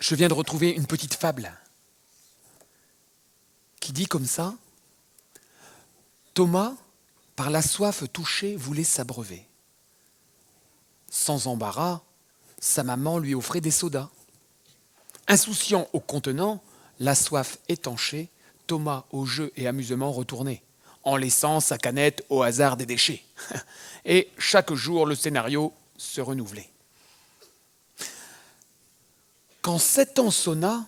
je viens de retrouver une petite fable qui dit comme ça. Thomas, par la soif touchée, voulait s'abreuver. Sans embarras, sa maman lui offrait des sodas. Insouciant au contenant, la soif étanchée, Thomas au jeu et amusement retournait, en laissant sa canette au hasard des déchets. Et chaque jour, le scénario se renouvelait. Quand 7 ans sonna,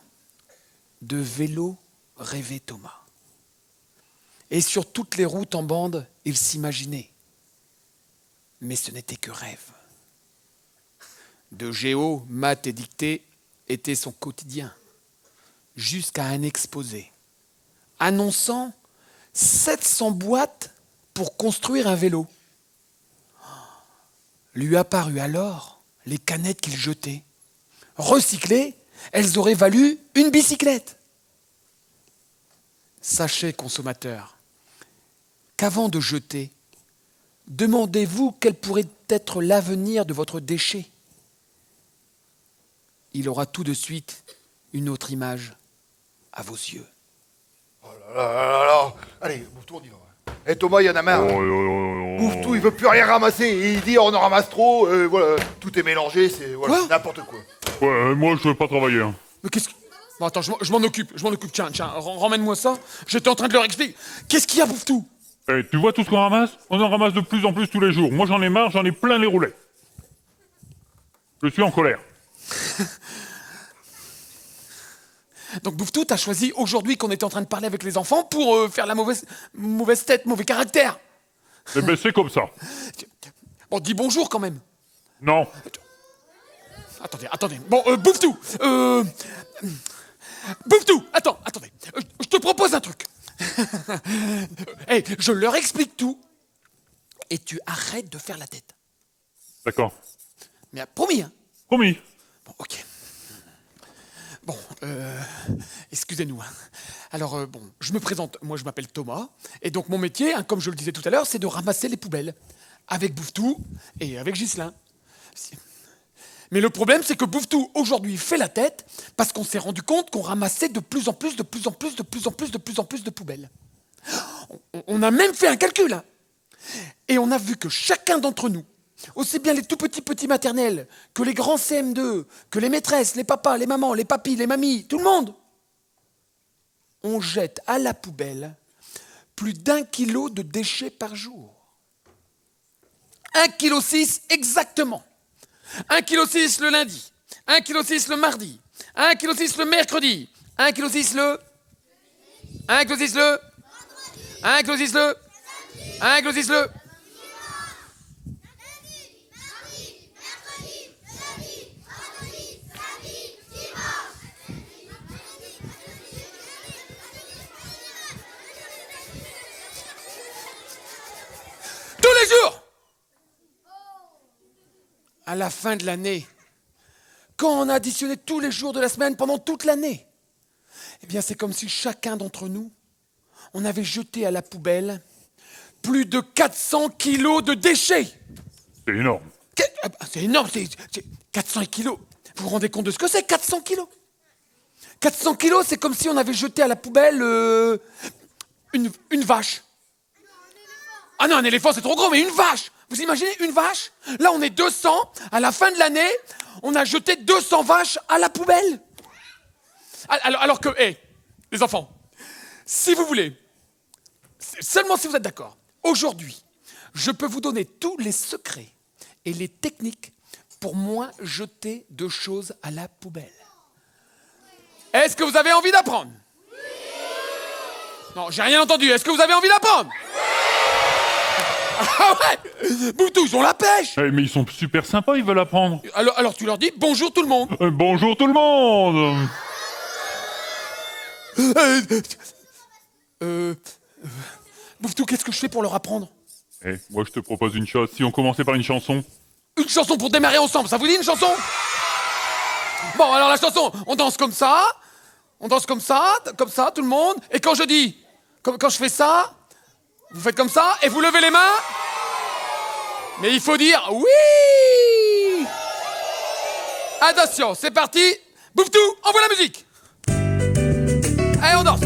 de vélo rêvait Thomas. Et sur toutes les routes en bande, il s'imaginait. Mais ce n'était que rêve. De géo, maths et dictée était son quotidien, jusqu'à un exposé, annonçant 700 boîtes pour construire un vélo. Lui apparut alors les canettes qu'il jetait. Recyclées, elles auraient valu une bicyclette. Sachez, consommateurs, qu'avant de jeter, demandez-vous quel pourrait être l'avenir de votre déchet. Il aura tout de suite une autre image à vos yeux. Oh là là là là. Allez, Bouffe-tout, on y va. Eh Thomas, il y en a marre. Bouffe-tout, il veut plus rien ramasser. Il dit on en ramasse trop, voilà, tout est mélangé, c'est voilà, n'importe quoi. Ouais, moi je veux pas travailler. Hein. Mais qu'est-ce que... Bon, attends, je m'en occupe. Tiens, ramène-moi ça. J'étais en train de leur expliquer. Qu'est-ce qu'il y a, Bouffe-tout? Eh, tu vois tout ce qu'on ramasse? On en ramasse de plus en plus tous les jours. Moi j'en ai marre, j'en ai plein les roulets. Je suis en colère. Donc Bouffe-tout, t'as choisi aujourd'hui qu'on était en train de parler avec les enfants pour faire la mauvaise tête, mauvais caractère. Eh ben c'est comme ça. Bon, dis bonjour quand même. Non. Attendez. Bon, Bouffe-tout. Bouffe-tout, attendez. Je te propose un truc. Hey, je leur explique tout et tu arrêtes de faire la tête. D'accord. Mais promis, hein. Promis. Bon, ok. Bon, excusez-nous. Alors, je me présente. Moi, je m'appelle Thomas. Et donc, mon métier, hein, comme je le disais tout à l'heure, c'est de ramasser les poubelles. Avec Bouffe-tout et avec Ghislain. Mais le problème, c'est que Bouffe-tout, aujourd'hui, fait la tête parce qu'on s'est rendu compte qu'on ramassait de plus en plus de poubelles. On a même fait un calcul. Hein. Et on a vu que chacun d'entre nous, aussi bien les tout petits maternels, que les grands CM2, que les maîtresses, les papas, les mamans, les papis, les mamies, tout le monde, on jette à la poubelle plus d'1 kilo de déchets par jour. 1,6 kg exactement. 1,6 kg le lundi, 1,6 kg le mardi, 1,6 kg le mercredi, 1,6 kg le... 1,6 kg le... 1,6 kg le... 1,6 kg le... Tous les jours! À la fin de l'année, quand on a additionné tous les jours de la semaine pendant toute l'année, eh bien c'est comme si chacun d'entre nous, on avait jeté à la poubelle plus de 400 kilos de déchets. C'est énorme. C'est énorme, c'est 400 kilos. Vous vous rendez compte de ce que c'est, 400 kilos? 400 kilos, c'est comme si on avait jeté à la poubelle une vache. Ah non, un éléphant, c'est trop gros, mais une vache! Vous imaginez, une vache? Là, on est 200. À la fin de l'année, on a jeté 200 vaches à la poubelle. Alors que, les enfants, si vous voulez, seulement si vous êtes d'accord, aujourd'hui, je peux vous donner tous les secrets et les techniques pour moins jeter de choses à la poubelle. Est-ce que vous avez envie d'apprendre? Non, j'ai rien entendu. Est-ce que vous avez envie d'apprendre? Ah ouais! Bouffe-tout, ils ont la pêche! Eh, mais ils sont super sympas, ils veulent apprendre. Alors tu leur dis bonjour tout le monde. Bonjour tout le monde. Bouffe-tout, qu'est-ce que je fais pour leur apprendre? Moi je te propose une chose, si on commençait par une chanson. Une chanson pour démarrer ensemble, ça vous dit une chanson? Bon, alors la chanson, on danse comme ça, tout le monde, et quand je dis, quand je fais ça, vous faites comme ça, et vous levez les mains, mais il faut dire oui! Attention, c'est parti, Bouffe tout, envoie la musique. Allez, on danse.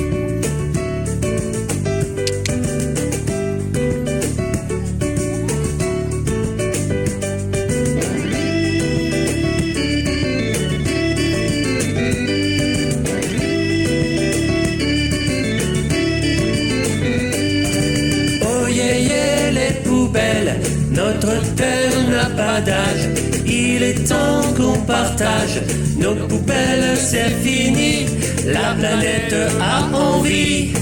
Notre terre n'a pas d'âge, il est temps qu'on partage. Nos poubelles, c'est fini, la planète a envie.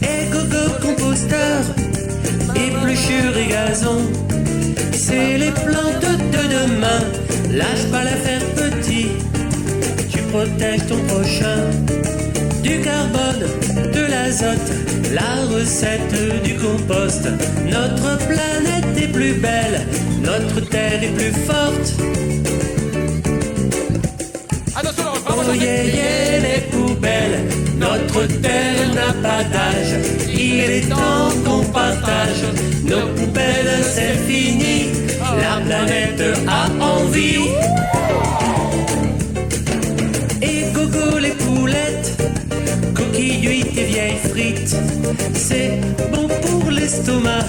Éco-composteur, épluchure et gazon, c'est les plantes de demain, lâche pas l'affaire petit. Tu protèges ton prochain du carbone, de l'azote, la recette du compost. Notre planète est plus belle, notre terre est plus forte. Oh yeah yeah les poubelles, notre terre n'a pas d'âge, il est temps qu'on partage. Nos poubelles c'est fini, la planète a envie. Et coco les poulettes, coquilles huites et vieilles frites, c'est bon pour l'estomac.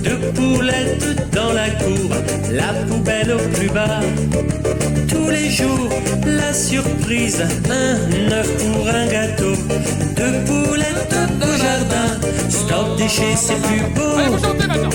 Deux poulettes dans la cour, la poubelle au plus bas. Tous les jours, la surprise, un œuf pour un gâteau. Deux poulettes au jardin, stop déchets, c'est plus beau. Allez, vous chantez maintenant.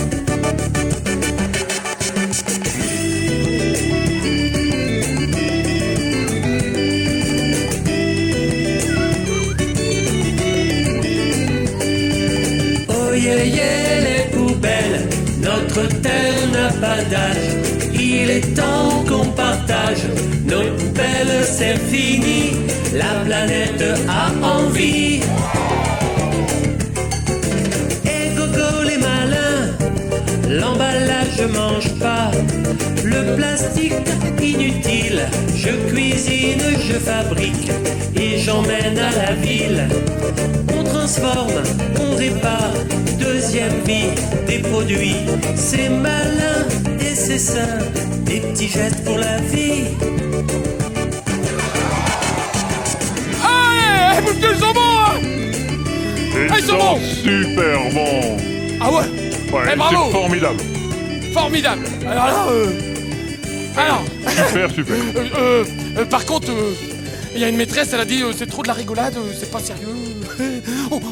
Les poubelles, notre terre n'a pas d'âge, il est temps qu'on partage. Nos poubelles c'est fini, la planète a envie. Et coco les malins, l'emballage je mange pas, le plastique inutile, je cuisine, je fabrique et j'emmène à la ville. On transforme, on répare, deuxième vie des produits, c'est malin et c'est sain, des petits gestes pour la vie. Allez, bouffe tout, ils sont bons, hein. Ils sont bons. super bons. Ah ouais. Ouais, bravo. c'est formidable. Formidable. Alors là, alors, Super. par contre, il y a une maîtresse, elle a dit c'est trop de la rigolade, c'est pas sérieux.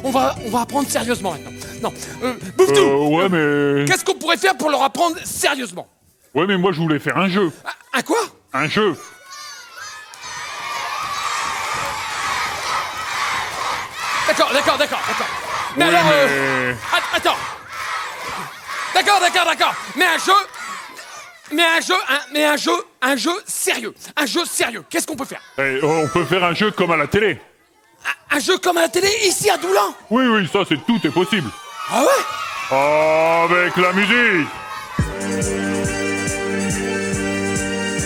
on va apprendre sérieusement maintenant. Non, bouffe tout. Ouais, mais... Qu'est-ce qu'on pourrait faire pour leur apprendre sérieusement? Ouais, mais moi, je voulais faire un jeu. Un quoi? Un jeu. D'accord. Mais Oui, alors, mais... attends. D'accord. Mais un jeu sérieux. Un jeu sérieux. Qu'est-ce qu'on peut faire? on peut faire un jeu comme à la télé. Un jeu comme à la télé, ici à Doulan? Oui, ça, tout est possible. Ah ouais? Avec la musique.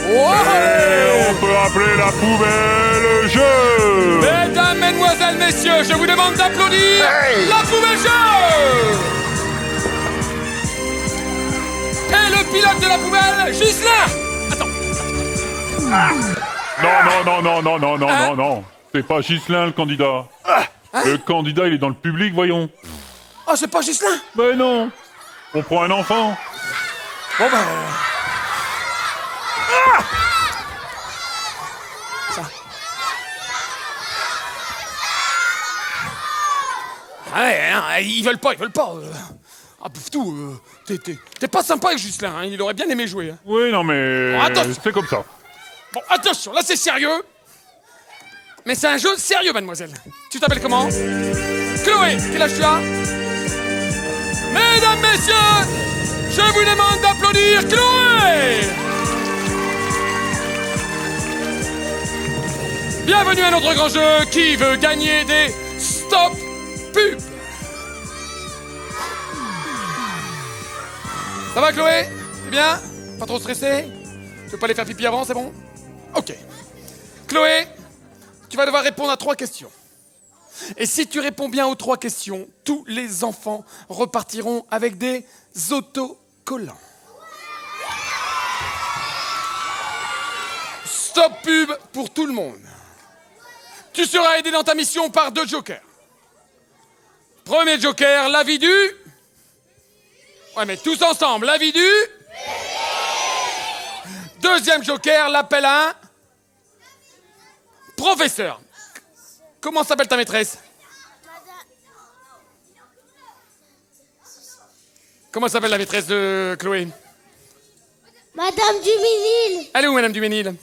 Ouais. On peut appeler la poubelle jeu. Mesdames, mesdemoiselles, messieurs, je vous demande d'applaudir la poubelle jeu. Et le pilote de la poubelle, Ghislain. Attends. Non. C'est pas Ghislain le candidat. Le candidat, il est dans le public, voyons. Oh, c'est pas Ghislain? Ben non. On prend un enfant. Bon ben... Ça. Ouais, ils veulent pas. Ah, bouffe tout, t'es pas sympa avec Ghislain, hein, il aurait bien aimé jouer. Hein. Oui, non, mais... Bon, attention. C'est comme ça. Bon, attention, là c'est sérieux. Mais c'est un jeu sérieux, mademoiselle. Tu t'appelles comment? Chloé, quel âge tu as? Mesdames, messieurs, je vous demande d'applaudir Chloé. Bienvenue à notre grand jeu. Qui veut gagner des stop pubs? Ça va, Chloé? C'est bien? Pas trop stressé? Tu veux pas aller faire pipi avant, c'est bon? Ok. Chloé, tu vas devoir répondre à 3 questions. Et si tu réponds bien aux 3 questions, tous les enfants repartiront avec des autocollants. Stop pub pour tout le monde. Tu seras aidé dans ta mission par 2 jokers. Premier joker, l'avis du... Ouais, mais tous ensemble, l'avis du... Deuxième joker, l'appel à un... Professeur. Comment s'appelle ta maîtresse? Comment s'appelle la maîtresse de Chloé? Madame Duménil. Elle est où, Madame Duménil?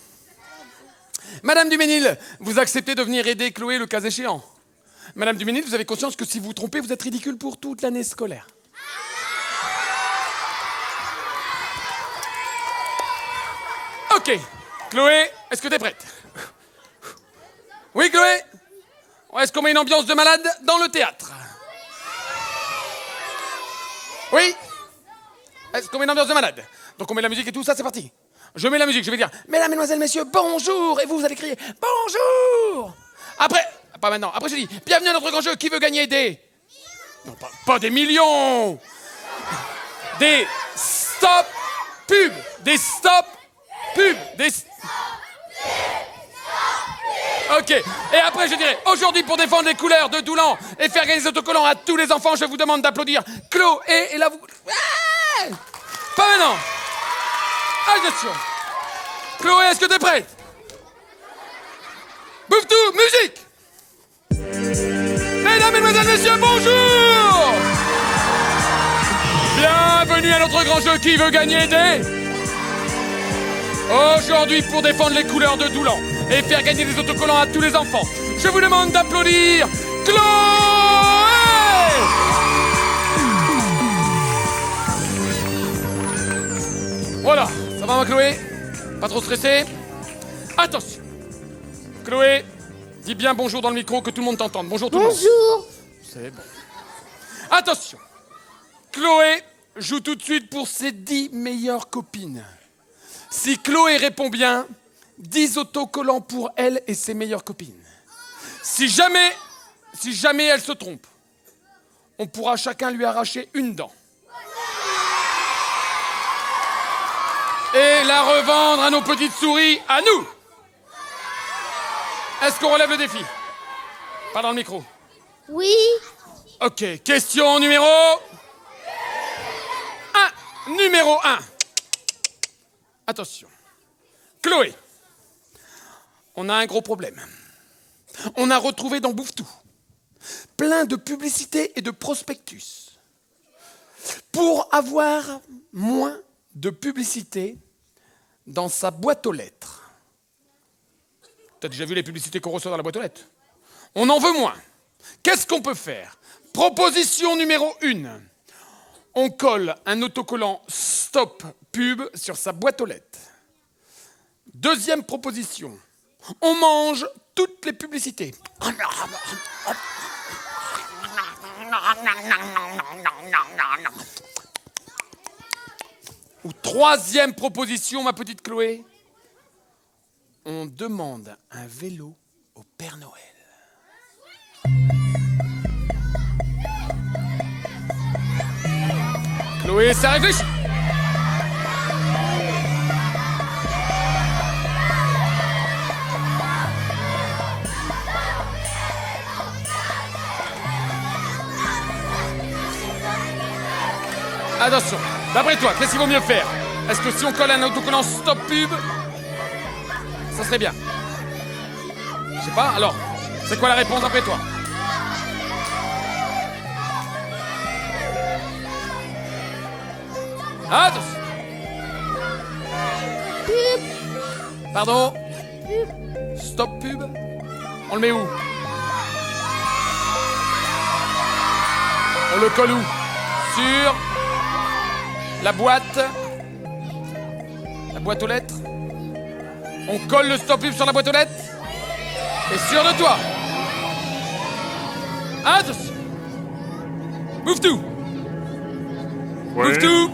Madame Duménil, vous acceptez de venir aider Chloé le cas échéant? Madame Duménil, vous avez conscience que si vous vous trompez, vous êtes ridicule pour toute l'année scolaire. Ok. Chloé, est-ce que t'es prête? Oui, Chloé? Est-ce qu'on met une ambiance de malade dans le théâtre? Oui? Est-ce qu'on met une ambiance de malade? Donc on met la musique et tout ça, c'est parti. Je mets la musique, je vais dire « Mesdames, Mesdemoiselles, Messieurs, bonjour !» Et vous allez crier « Bonjour !» Après, pas maintenant, après je dis « Bienvenue à notre grand jeu, qui veut gagner des... » Non, pas des millions. Des stop pubs. Des stop pubs. Des... Ok, et après je dirais « Aujourd'hui, pour défendre les couleurs de Doulan et faire gagner les autocollants à tous les enfants, je vous demande d'applaudir Chloé et là vous... Ah, pas maintenant. Attention. Chloé, est-ce que t'es prête? Bouffe tout, musique. Mesdames, Mesdemoiselles, Messieurs, bonjour. Bienvenue à notre grand jeu qui veut gagner des... Aujourd'hui, pour défendre les couleurs de Doulan et faire gagner des autocollants à tous les enfants, je vous demande d'applaudir Chloé. Voilà, ça va ma Chloé? Pas trop stressé? Attention. Chloé, dis bien bonjour dans le micro, que tout le monde t'entende. Bonjour tout le monde. Bonjour. C'est bon. Attention. Chloé joue tout de suite pour ses 10 meilleures copines. Si Chloé répond bien, 10 autocollants pour elle et ses meilleures copines. Si jamais elle se trompe, on pourra chacun lui arracher une dent. Et la revendre à nos petites souris, à nous. Est-ce qu'on relève le défi? Pas dans le micro. Oui. Ok, question numéro 1. Numéro 1. Attention. Chloé, on a un gros problème. On a retrouvé dans Bouffe-Tout plein de publicités et de prospectus. Pour avoir moins de publicité dans sa boîte aux lettres. T'as déjà vu les publicités qu'on reçoit dans la boîte aux lettres? On en veut moins. Qu'est-ce qu'on peut faire? Proposition numéro 1. On colle un autocollant Stop Pub sur sa boîte aux lettres. Deuxième proposition. On mange toutes les publicités. Ou troisième proposition, ma petite Chloé, on demande un vélo au Père Noël. Chloé, ça réfléchit. Attention, d'après toi, qu'est-ce qu'il vaut mieux faire? Est-ce que si on colle un autocollant Stop Pub, ça serait bien? Je sais pas, alors, c'est quoi la réponse d'après toi? Attention. Pub. Pardon? Pub. Stop Pub? On le met où? On le colle où? Sur la boîte aux lettres? On colle le Stop Pub sur la boîte aux lettres? Et sûr de toi? Attention. Bouffe-Tout. Ouais. Bouffe-Tout.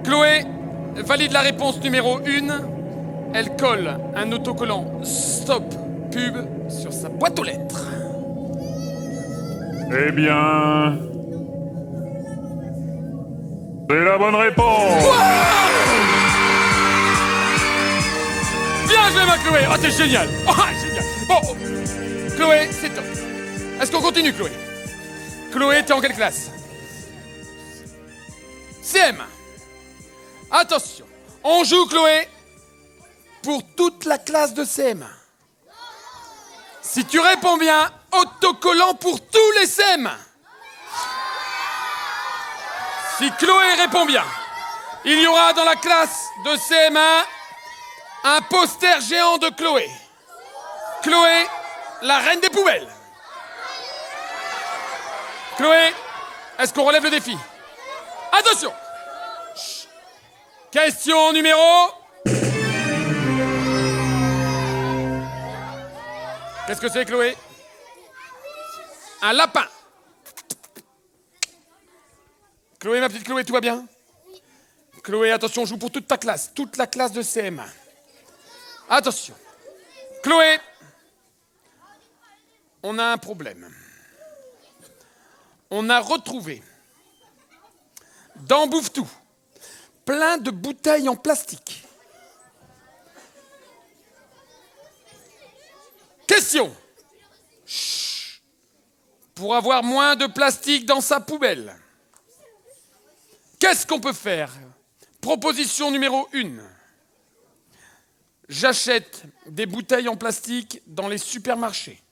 Chloé valide la réponse numéro 1. Elle colle un autocollant Stop Pub sur sa boîte aux lettres. Eh bien... c'est la bonne réponse. Bien joué, ma Chloé. Oh, c'est génial. Oh, génial. Bon, Chloé, c'est top. Est-ce qu'on continue, Chloé? Chloé, t'es en quelle classe? CM. Attention, on joue, Chloé, pour toute la classe de CM. Si tu réponds bien, autocollant pour tous les CM. Si Chloé répond bien, il y aura dans la classe de CM1 un poster géant de Chloé. Chloé, la reine des poubelles. Chloé, est-ce qu'on relève le défi? Attention! Chut. Question numéro... Qu'est-ce que c'est, Chloé? Un lapin. Chloé, ma petite Chloé, tout va bien? Chloé, attention, on joue pour toute ta classe, toute la classe de CM1. Attention. Chloé, on a un problème. On a retrouvé dans Bouffe-Tout plein de bouteilles en plastique. Question. Chut. Pour avoir moins de plastique dans sa poubelle, qu'est-ce qu'on peut faire? Proposition numéro 1. J'achète des bouteilles en plastique dans les supermarchés.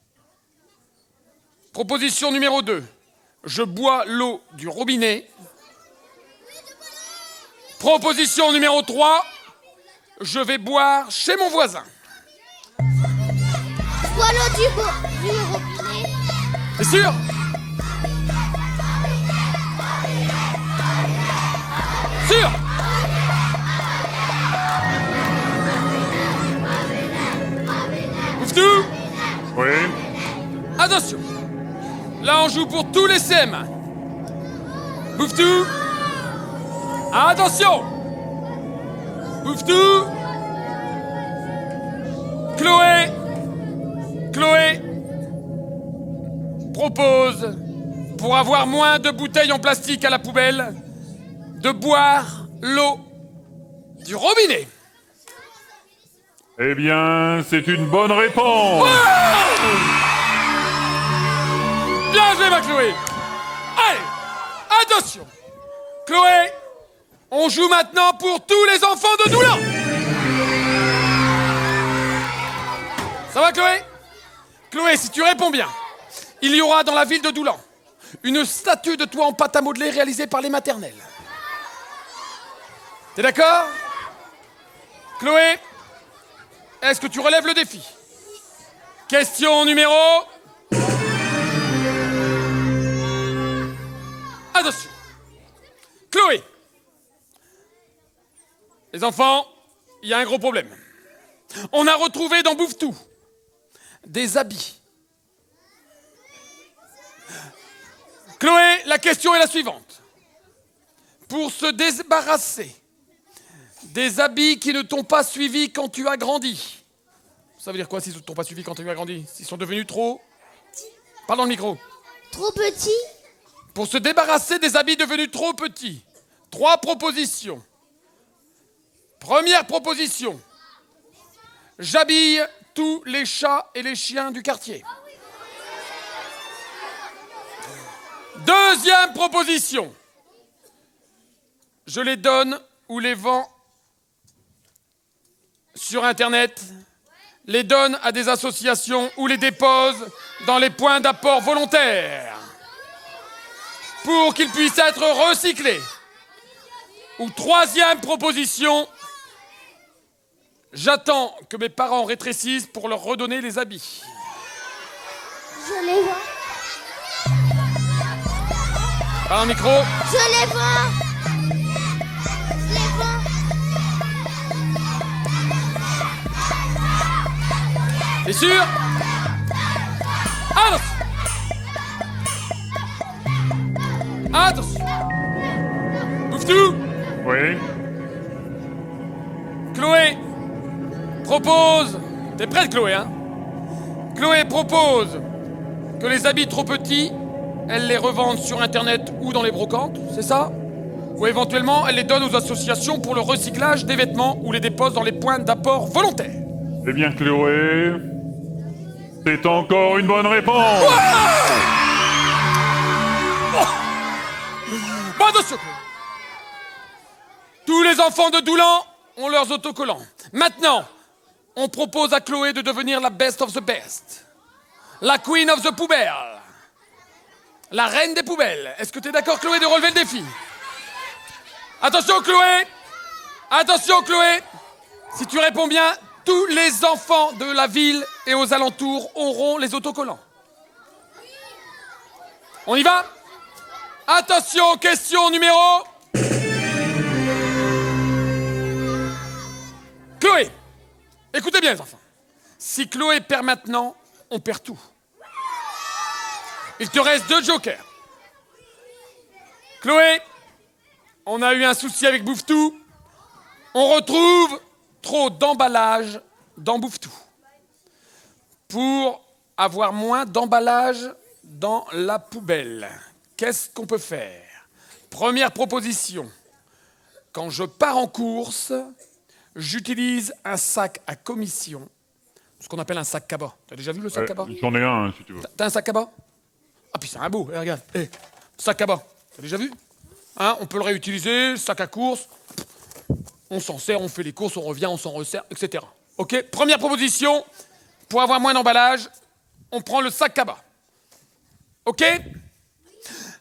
Proposition numéro 2. Je bois l'eau du robinet. Proposition numéro 3. Je vais boire chez mon voisin. Je bois l'eau du robinet. C'est sûr? Sûr? Bouffe-Tout? Oui. Attention. Là, on joue pour tous les CM. Bouffe-Tout. Attention. Bouffe-Tout. Chloé. Chloé propose, pour avoir moins de bouteilles en plastique à la poubelle, de boire l'eau du robinet. Eh bien, c'est une bonne réponse. Wow! Bien joué, ma Chloé. Allez, attention. Chloé, on joue maintenant pour tous les enfants de Doulan. Ça va, Chloé? Chloé, si tu réponds bien, il y aura dans la ville de Doulan une statue de toi en pâte à modeler réalisée par les maternelles. T'es d'accord? Chloé, est-ce que tu relèves le défi? Question numéro... Attention. Chloé. Les enfants, il y a un gros problème. On a retrouvé dans Bouffe-Tout des habits. Chloé, la question est la suivante. Pour se débarrasser des habits qui ne t'ont pas suivi quand tu as grandi. Ça veut dire quoi s'ils ne t'ont pas suivi quand tu as grandi? S'ils sont devenus trop... Parle dans le micro. Trop petit? Pour se débarrasser des habits devenus trop petits. 3 propositions. Première proposition. J'habille tous les chats et les chiens du quartier. Deuxième proposition. Je les donne ou les vends sur Internet, les donne à des associations ou les dépose dans les points d'apport volontaires pour qu'ils puissent être recyclés. Ou troisième proposition, j'attends que mes parents rétrécissent pour leur redonner les habits. Je les vois. Par un micro. Je les vois. Je les vois. T'es sûr? Attention. Attention. Bouffe-Tout. Oui. Chloé propose... T'es prête, Chloé, hein? Chloé propose que les habits trop petits, elle les revende sur Internet ou dans les brocantes, c'est ça? Ou éventuellement, elle les donne aux associations pour le recyclage des vêtements ou les dépose dans les points d'apport volontaires. Eh bien, Chloé, c'est encore une bonne réponse. Bon, attention. Tous les enfants de Doulan ont leurs autocollants. Maintenant, on propose à Chloé de devenir la best of the best. La queen of the poubelle. La reine des poubelles. Est-ce que tu es d'accord, Chloé, de relever le défi? Attention, Chloé. Attention, Chloé. Si tu réponds bien, tous les enfants de la ville et aux alentours auront les autocollants. On y va? Attention, question numéro... Chloé, écoutez bien les enfants. Si Chloé perd maintenant, on perd tout. Il te reste 2 jokers. Chloé, on a eu un souci avec Bouffe-Tout. On retrouve trop d'emballage dans Bouffe-Tout. Pour avoir moins d'emballage dans la poubelle, qu'est-ce qu'on peut faire? Première proposition. Quand je pars en course, j'utilise un sac à commission, ce qu'on appelle un sac cabas. T'as déjà vu le sac cabas? J'en ai un, si tu veux. T'as un sac cabas? Ah, puis c'est un beau, regarde. Sac cabas, t'as déjà vu? Hein, on peut le réutiliser, sac à course. On s'en sert, on fait les courses, on revient, on s'en resserre, etc. Ok? Première proposition, pour avoir moins d'emballage, on prend le sac cabas. Ok?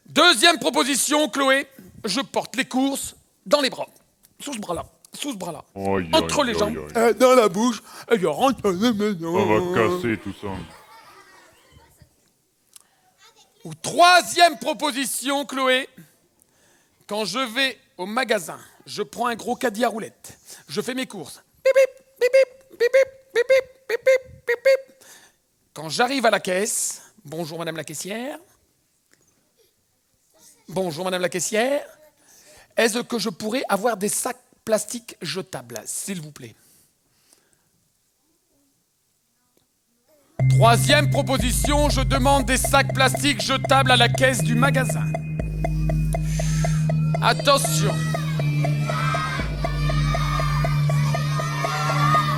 Deuxième proposition, Chloé, je porte les courses dans les bras. Sous ce bras-là. Sous ce bras-là. Entre les jambes, dans la bouche, et je rentre dans la maison. On va casser tout ça. Ou troisième proposition, Chloé, quand je vais au magasin, je prends un gros caddie à roulettes, je fais mes courses. Bip, bip, bip, bip, bip, bip, bip, bip, bip, bip, bip. Quand j'arrive à la caisse, bonjour madame la caissière. Bonjour madame la caissière. Est-ce que je pourrais avoir des sacs plastiques jetables, s'il vous plaît? Troisième proposition, je demande des sacs plastiques jetables à la caisse du magasin. Attention.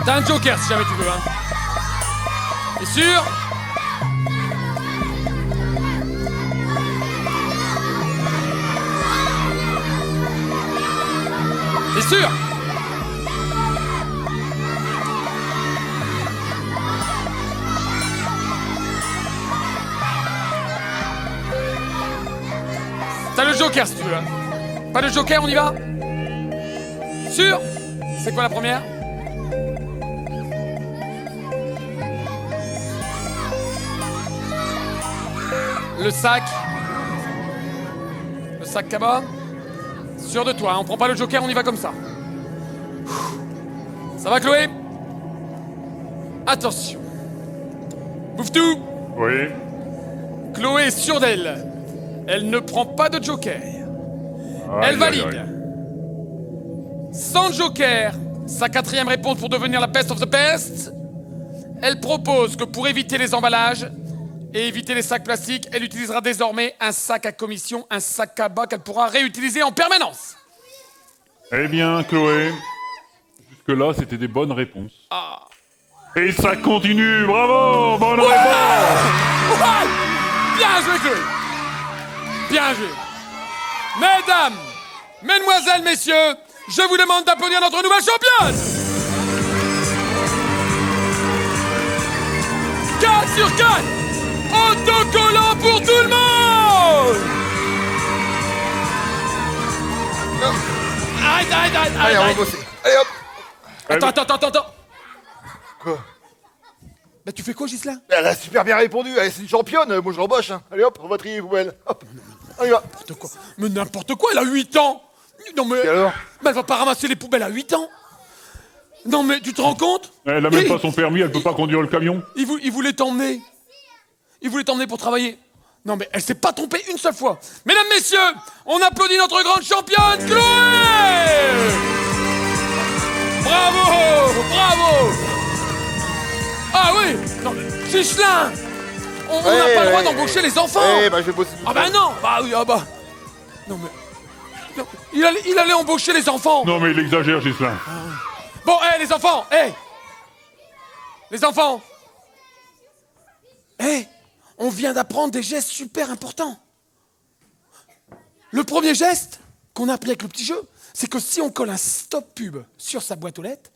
T'as un joker si jamais tu veux, hein. T'es sûr? T'es sûr? T'as le joker si tu veux. Pas de joker, on y va? Sûr? C'est quoi la première? Le sac. Le sac cabas. Sûr de toi, hein, on prend pas le joker, on y va comme ça. Ça va, Chloé? Attention. Bouffe-Tout. Oui. Chloé est sûre d'elle. Elle ne prend pas de joker. Elle valide. Sans joker, sa quatrième réponse pour devenir la best of the best, elle propose que pour éviter les emballages et éviter les sacs plastiques, elle utilisera désormais un sac à commission, un sac à bas qu'elle pourra réutiliser en permanence. Eh bien, Chloé, jusque-là, c'était des bonnes réponses. Ah. Et ça continue, bravo, bonne réponse. Ouais. Bien joué, Chloé. Bien joué. Mesdames, mesdemoiselles, messieurs, je vous demande d'applaudir notre nouvelle championne. 4 sur 4. Autocollant pour tout le monde. Arrête. Allez, on va bosser. Allez, hop. Attends. Quoi? Bah tu fais quoi, Ghislain? Elle a super bien répondu. Allez, c'est une championne. Moi, je l'embauche. Hein. Allez, hop, on va trier les poubelles. Hop. On y va. N'importe quoi. Mais n'importe quoi, elle a 8 ans. Non mais... Et alors? Mais elle va pas ramasser les poubelles à 8 ans. Non mais tu te rends compte? Elle a même pas son permis, elle peut pas conduire le camion. Il voulait t'emmener. Il voulait t'emmener pour travailler. Non mais elle s'est pas trompée une seule fois. Mesdames, messieurs, on applaudit notre grande championne, Chloé. Bravo. Ah oui. Non mais Ghislain, on n'a pas le droit d'embaucher les enfants. Bah je vais bosser. Ah bah non. Bah oui, ah bah. Non mais... Non, il allait embaucher les enfants. Non mais il exagère, Ghislain. Bon, les enfants, Les enfants. On vient d'apprendre des gestes super importants. Le premier geste qu'on a appris avec le petit jeu, c'est que si on colle un stop pub sur sa boîte aux lettres,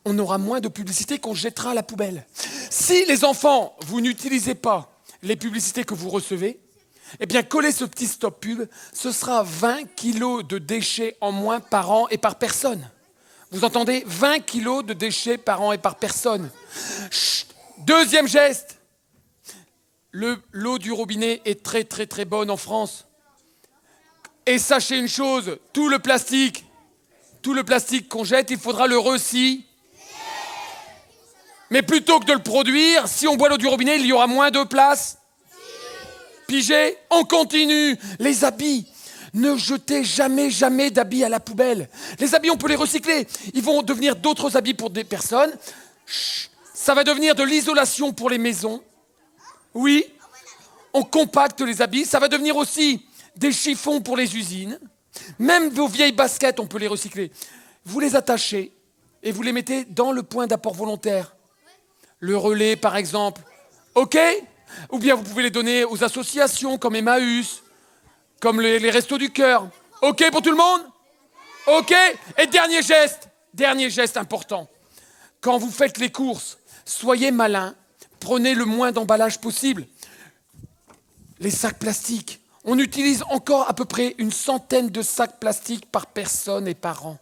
on aura moins de publicité qu'on jettera à la poubelle. Si les enfants, vous n'utilisez pas les publicités que vous recevez, eh bien coller ce petit stop pub, ce sera 20 kilos de déchets en moins par an et par personne. Vous entendez? 20 kilos de déchets par an et par personne. Chut. Deuxième geste. L'eau du robinet est très très très bonne en France. Et sachez une chose, tout le plastique qu'on jette, il faudra le recycler. Mais plutôt que de le produire, si on boit l'eau du robinet, il y aura moins de place. Pigé, on continue. Les habits. Ne jetez jamais, jamais d'habits à la poubelle. Les habits, on peut les recycler. Ils vont devenir d'autres habits pour des personnes. Chut. Ça va devenir de l'isolation pour les maisons. Oui, on compacte les habits. Ça va devenir aussi des chiffons pour les usines. Même vos vieilles baskets, on peut les recycler. Vous les attachez et vous les mettez dans le point d'apport volontaire. Le relais, par exemple. OK? Ou bien vous pouvez les donner aux associations comme Emmaüs, comme les Restos du Cœur. OK pour tout le monde? OK? Et dernier geste important. Quand vous faites les courses, soyez malin, prenez le moins d'emballage possible. Les sacs plastiques. On utilise encore à peu près 100 de sacs plastiques par personne et par an.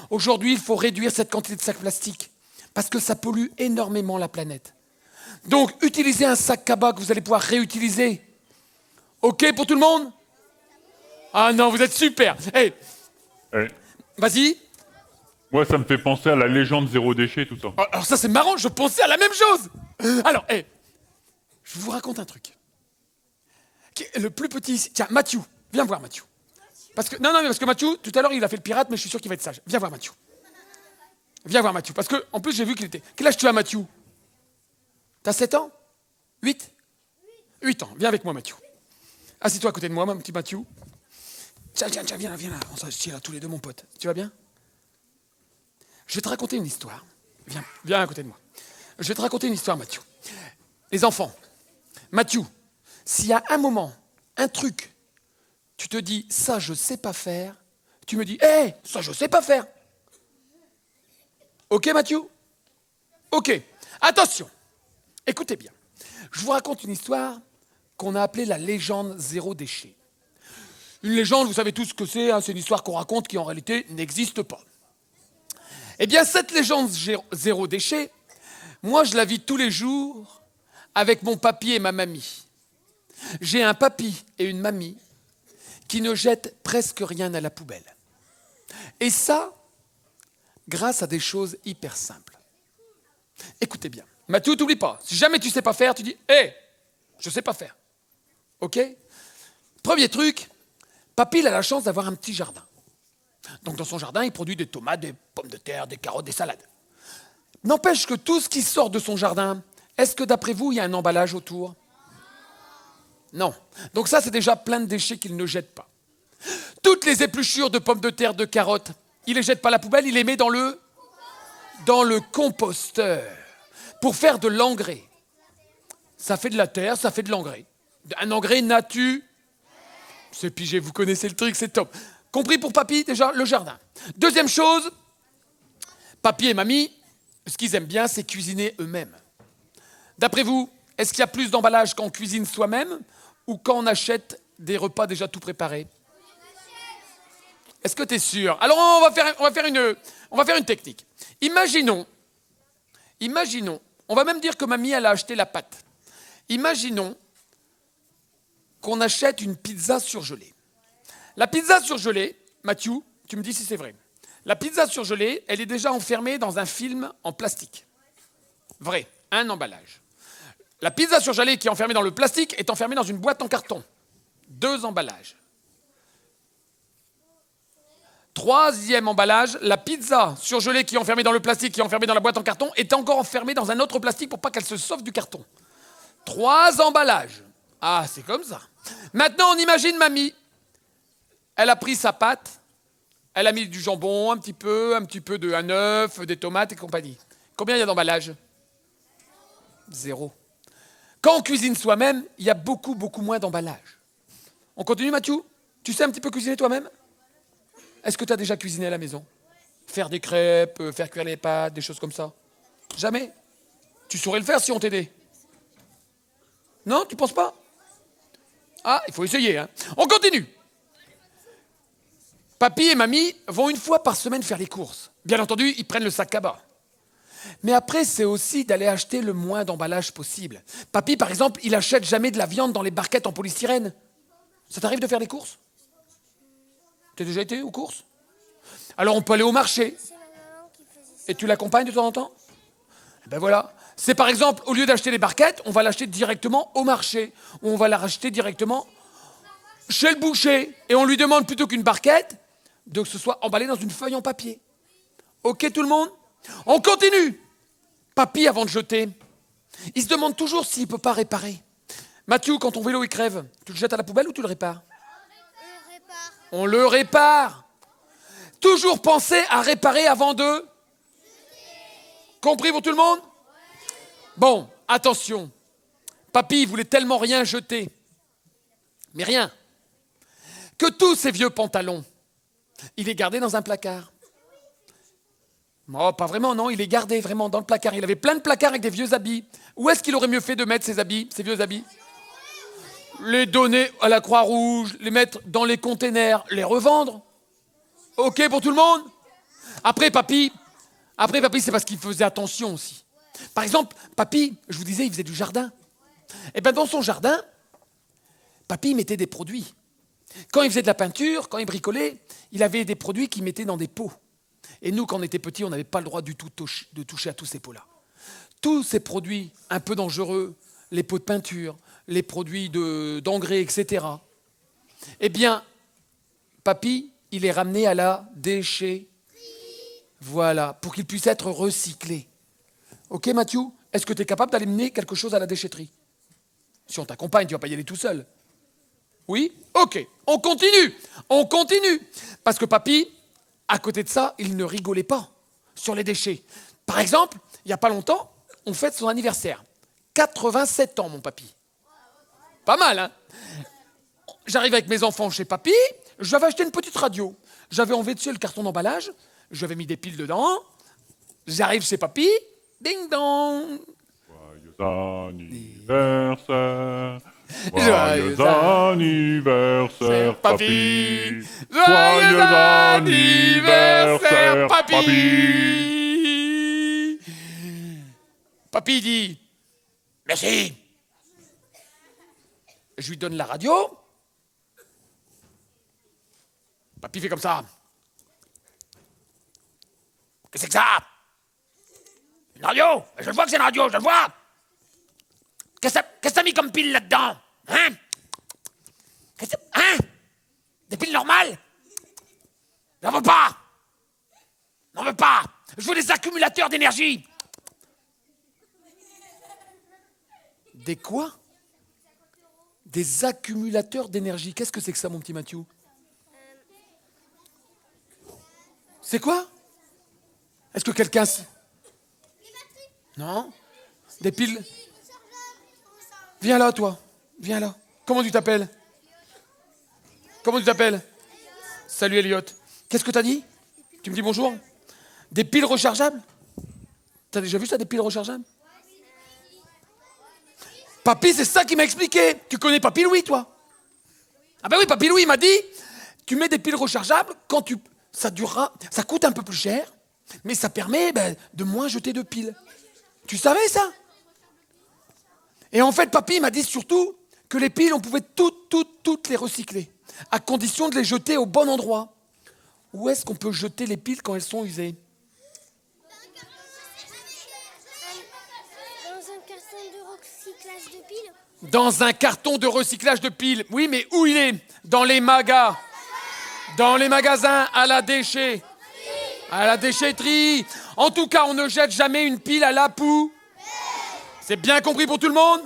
Aujourd'hui, il faut réduire cette quantité de sacs plastiques parce que ça pollue énormément la planète. Donc, utilisez un sac cabas que vous allez pouvoir réutiliser. OK pour tout le monde? Ah non, vous êtes super. Vas-y. Moi, ça me fait penser à la légende zéro déchet, tout ça. Alors ça, c'est marrant, je pensais à la même chose. Alors, je vous raconte un truc. Le plus petit ici... Tiens, Mathieu, viens voir Mathieu. Parce que Mathieu, tout à l'heure, il a fait le pirate, mais je suis sûr qu'il va être sage. Viens voir Mathieu. Viens voir Mathieu, parce que en plus, j'ai vu qu'il était... Quel âge tu as, Mathieu? T'as 7 ans? 8? 8 ans. Viens avec moi, Mathieu. Assis-toi à côté de moi, mon petit Mathieu. Tiens, viens là. On s'assied là, tous les deux, mon pote. Tu vas bien? Je vais te raconter une histoire. Viens à côté de moi. Je vais te raconter une histoire, Mathieu. Les enfants, Mathieu, s'il y a un moment, un truc, tu te dis, ça, je sais pas faire, tu me dis, ça, je sais pas faire. OK, Mathieu? OK. Attention. Écoutez bien. Je vous raconte une histoire qu'on a appelée la légende zéro déchet. Une légende, vous savez tous ce que c'est, hein, c'est une histoire qu'on raconte qui en réalité n'existe pas. Eh bien, cette légende zéro déchet, moi, je la vis tous les jours avec mon papy et ma mamie. J'ai un papy et une mamie qui ne jettent presque rien à la poubelle. Et ça, grâce à des choses hyper simples. Écoutez bien. Mathieu, t'oublie pas. Si jamais tu sais pas faire, tu dis « je sais pas faire ». OK? Premier truc, papy, il a la chance d'avoir un petit jardin. Donc dans son jardin, il produit des tomates, des pommes de terre, des carottes, des salades. N'empêche que tout ce qui sort de son jardin, est-ce que d'après vous, il y a un emballage autour? Non. Donc ça, c'est déjà plein de déchets qu'il ne jette pas. Toutes les épluchures de pommes de terre, de carottes, il les jette pas à la poubelle, il les met dans le composteur pour faire de l'engrais. Ça fait de la terre, ça fait de l'engrais. Un engrais naturel. C'est pigé, vous connaissez le truc, c'est top. Compris pour papy, déjà, le jardin. Deuxième chose, papy et mamie, ce qu'ils aiment bien, c'est cuisiner eux-mêmes. D'après vous, est-ce qu'il y a plus d'emballage quand on cuisine soi-même ou quand on achète des repas déjà tout préparés? Est-ce que tu es sûr? Alors, on va faire une technique. Imaginons, on va même dire que mamie, elle a acheté la pâte. Imaginons qu'on achète une pizza surgelée. La pizza surgelée, Mathieu, tu me dis si c'est vrai. La pizza surgelée, elle est déjà enfermée dans un film en plastique. Vrai, un emballage. La pizza surgelée qui est enfermée dans le plastique est enfermée dans une boîte en carton. 2 emballages. Troisième emballage, la pizza surgelée qui est enfermée dans le plastique, qui est enfermée dans la boîte en carton, est encore enfermée dans un autre plastique pour pas qu'elle se sauve du carton. 3 emballages. Ah, c'est comme ça. Maintenant, on imagine mamie. Elle a pris sa pâte, elle a mis du jambon, un petit peu un œuf, des tomates et compagnie. Combien il y a d'emballages? Zéro. Quand on cuisine soi-même, il y a beaucoup, beaucoup moins d'emballage. On continue, Mathieu? Tu sais un petit peu cuisiner toi-même? Est-ce que tu as déjà cuisiné à la maison? Faire des crêpes, faire cuire les pâtes, des choses comme ça? Jamais? Tu saurais le faire si on t'aidait? Non, tu penses pas? Ah, il faut essayer, hein. On continue. Papy et mamie vont une fois par semaine faire les courses. Bien entendu, ils prennent le sac cabas. Mais après, c'est aussi d'aller acheter le moins d'emballage possible. Papy, par exemple, il achète jamais de la viande dans les barquettes en polystyrène. Ça t'arrive de faire les courses? T'as déjà été aux courses? Alors on peut aller au marché. C'est ma maman qui faisait ça. Et tu l'accompagnes de temps en temps? Ben voilà. C'est par exemple, au lieu d'acheter les barquettes, on va l'acheter directement au marché. Ou on va la racheter directement chez le boucher. Et on lui demande plutôt qu'une barquette, de que ce soit emballé dans une feuille en papier. Ok tout le monde? On continue. Papy, avant de jeter, il se demande toujours s'il ne peut pas réparer. Mathieu, quand ton vélo il crève, tu le jettes à la poubelle ou tu le répares? On répare. On le répare. Toujours penser à réparer avant de... Compris pour tout le monde? Bon, attention. Papy voulait tellement rien jeter. Mais rien. Que tous ces vieux pantalons, il les gardait dans un placard. Oh, pas vraiment, non, il les gardait vraiment dans le placard. Il avait plein de placards avec des vieux habits. Où est-ce qu'il aurait mieux fait de mettre ces habits, ces vieux habits? Les donner à la Croix-Rouge, les mettre dans les containers, les revendre. Ok pour tout le monde? Après, papy, c'est parce qu'il faisait attention aussi. Par exemple, papy, je vous disais, il faisait du jardin. Et bien dans son jardin, papy mettait des produits. Quand il faisait de la peinture, quand il bricolait, il avait des produits qu'il mettait dans des pots. Et nous, quand on était petits, on n'avait pas le droit du tout de toucher à tous ces pots-là. Tous ces produits un peu dangereux, les pots de peinture, les produits d'engrais, etc. Eh bien, papy, il les ramenait à la déchetterie. Voilà, pour qu'ils puissent être recyclés. Ok, Mathieu? Est-ce que tu es capable d'aller mener quelque chose à la déchetterie? Si on t'accompagne, tu ne vas pas y aller tout seul. Oui? Ok, on continue. On continue. Parce que papy, à côté de ça, il ne rigolait pas sur les déchets. Par exemple, il n'y a pas longtemps, on fête son anniversaire. 87 ans, mon papy. Pas mal, hein? J'arrive avec mes enfants chez papy, je lui avais acheté une petite radio. J'avais enlevé dessus le carton d'emballage, je lui avais mis des piles dedans. J'arrive chez papy, ding dong. Joyeux anniversaire. Joyeux Joyeux anniversaire, papy. Joyeux anniversaire, papy. Papy dit merci. Je lui donne la radio. Papy fait comme ça. Qu'est-ce que c'est que ça? Une radio? Je le vois que c'est une radio, je le vois. Qu'est-ce que t'as mis comme pile là-dedans? Hein? Hein? Des piles normales? J'en veux pas. J'en veux pas. Je veux des accumulateurs d'énergie. Des quoi? Des accumulateurs d'énergie. Qu'est-ce que c'est que ça, mon petit Mathieu? C'est quoi? Est-ce que quelqu'un... Non? Des piles... Viens là, toi. Viens là. Comment tu t'appelles? Comment tu t'appelles? Salut, Elliot. Qu'est-ce que t'as dit? Tu me dis bonjour? Des piles rechargeables? T'as déjà vu ça, des piles rechargeables? Papy, c'est ça qu'il m'a expliqué. Tu connais Papy Louis, toi? Ah ben oui, Papy Louis m'a dit, tu mets des piles rechargeables, ça durera, ça coûte un peu plus cher, mais ça permet de moins jeter de piles. Tu savais ça? Et en fait, Papy m'a dit surtout que les piles, on pouvait toutes les recycler, à condition de les jeter au bon endroit. Où est-ce qu'on peut jeter les piles quand elles sont usées? Dans un carton de recyclage de piles. Dans un carton de recyclage de piles. Oui, mais où il est? Dans les magas. Dans les magasins, à la déchet. À la déchetterie. En tout cas, on ne jette jamais une pile à la poubelle. C'est bien compris pour tout le monde?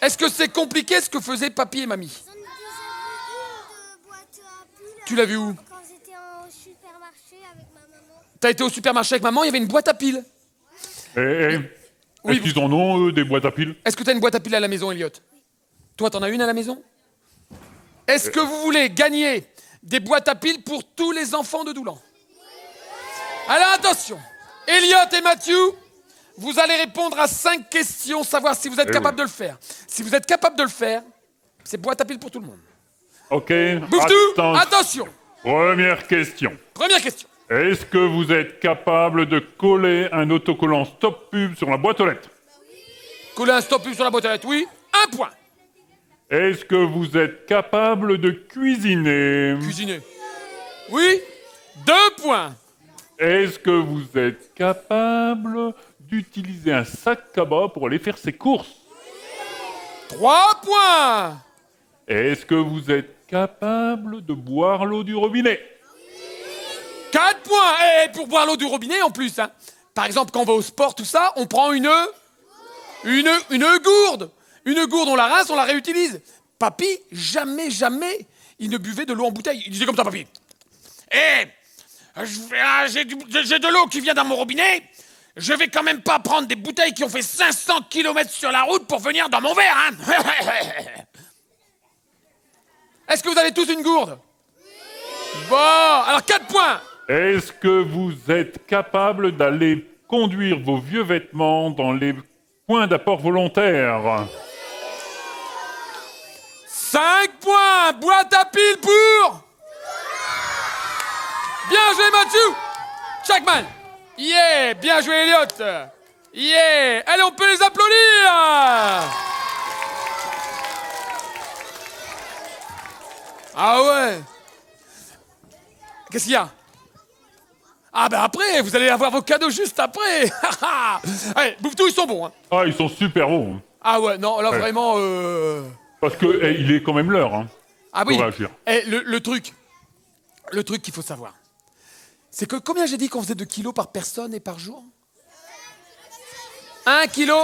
Est-ce que c'est compliqué ce que faisaient papy et mamie? J'en ai déjà vu une boîte à piles. Tu l'as vu où? Quand j'étais au supermarché avec ma maman. T'as été au supermarché avec maman, il y avait une boîte à piles. Et Oui, Est-ce qu'ils en ont, eux, des boîtes à piles? Est-ce que t'as une boîte à piles à la maison, Elliot? Toi, t'en as une à la maison? Est-ce que vous voulez gagner des boîtes à piles pour tous les enfants de Doulan? Alors attention, Elliot et Matthew, vous allez répondre à 5 questions, savoir si vous êtes capable de le faire. Si vous êtes capable de le faire, c'est boîte à piles pour tout le monde. Ok. Bouftou, attention. Première question. Première question. Est-ce que vous êtes capable de coller un autocollant stop pub sur la boîte aux lettres? Coller un stop pub sur la boîte à lettres, oui. 1 point. Est-ce que vous êtes capable de cuisiner? Cuisiner. Oui. 2 points. Est-ce que vous êtes capable d'utiliser un sac cabas pour aller faire ses courses? 3 points. Est-ce que vous êtes capable de boire l'eau du robinet? 4 points. Et pour boire l'eau du robinet en plus, hein. Par exemple, quand on va au sport, tout ça, on prend une gourde. Une gourde, on la rince, on la réutilise. Papy, jamais, il ne buvait de l'eau en bouteille. Il disait comme ça, papy. J'ai de l'eau qui vient dans mon robinet. Je vais quand même pas prendre des bouteilles qui ont fait 500 km sur la route pour venir dans mon verre, hein. Est-ce que vous avez tous une gourde? Bon, alors 4 points. Est-ce que vous êtes capable d'aller conduire vos vieux vêtements dans les points d'apport volontaire? 5 points. Boîte à piles pour... Bien joué, Mathieu. Jackman. Yeah. Bien joué, Elliot. Yeah. Allez, on peut les applaudir. Ah ouais. Qu'est-ce qu'il y a? Ah ben après, vous allez avoir vos cadeaux juste après. Allez, Bouftou, ils sont bons, hein. Ah, ils sont super bons. Ah ouais, non, là Ouais. vraiment... Parce que il est quand même l'heure, hein. Ah oui. Faut réagir. Le truc qu'il faut savoir, c'est que combien j'ai dit qu'on faisait de kilos par personne et par jour? 1 kilo,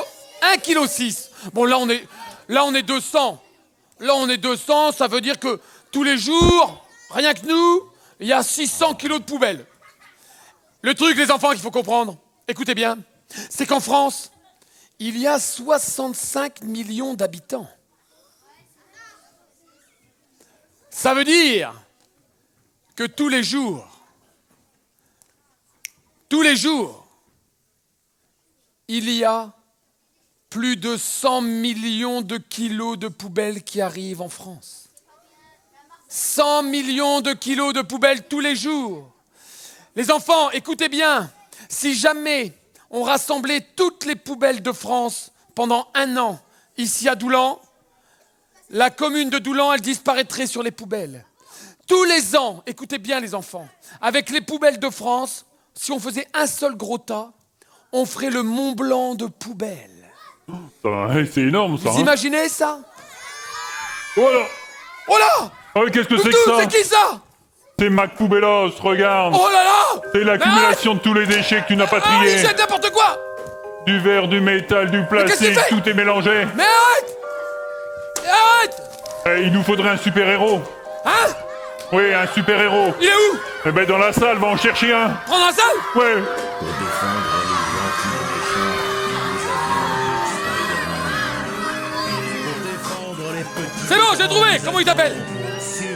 1,6 kg. Bon, là on est 200. Là on est 200, ça veut dire que tous les jours, rien que nous, il y a 600 kilos de poubelle. Le truc, les enfants, qu'il faut comprendre, écoutez bien, c'est qu'en France, il y a 65 millions d'habitants. Ça veut dire que tous les jours, il y a plus de 100 millions de kilos de poubelles qui arrivent en France. 100 millions de kilos de poubelles tous les jours. Les enfants, écoutez bien, si jamais on rassemblait toutes les poubelles de France pendant 1 an, ici à Doulan, la commune de Doulan, elle disparaîtrait sur les poubelles. Tous les ans, écoutez bien les enfants, avec les poubelles de France, si on faisait un seul gros tas, on ferait le Mont Blanc de poubelles. C'est énorme, ça. Vous imaginez ça? Voilà. Oh là! Oh, qu'est-ce que c'est Bouftou, que ça? c'est qui ça? C'est Mac Poubellos, regarde. Oh là là! C'est l'accumulation de tous les déchets que tu n'as pas Ah, il triés. jette n'importe quoi! Du verre, du métal, du qu'est-ce qu'il plastique, fait? tout est mélangé. Mais arrête! Arrête! Eh, il nous faudrait un super-héros. Hein? Oui, un super-héros. Il est où? Eh ben dans la salle, va en chercher un. Prendre un salle? Ouais. Pour défendre les gentils méchants, nous avions Spider-Man. Pour défendre les petits. C'est bon, j'ai trouvé! Comment il s'appelle?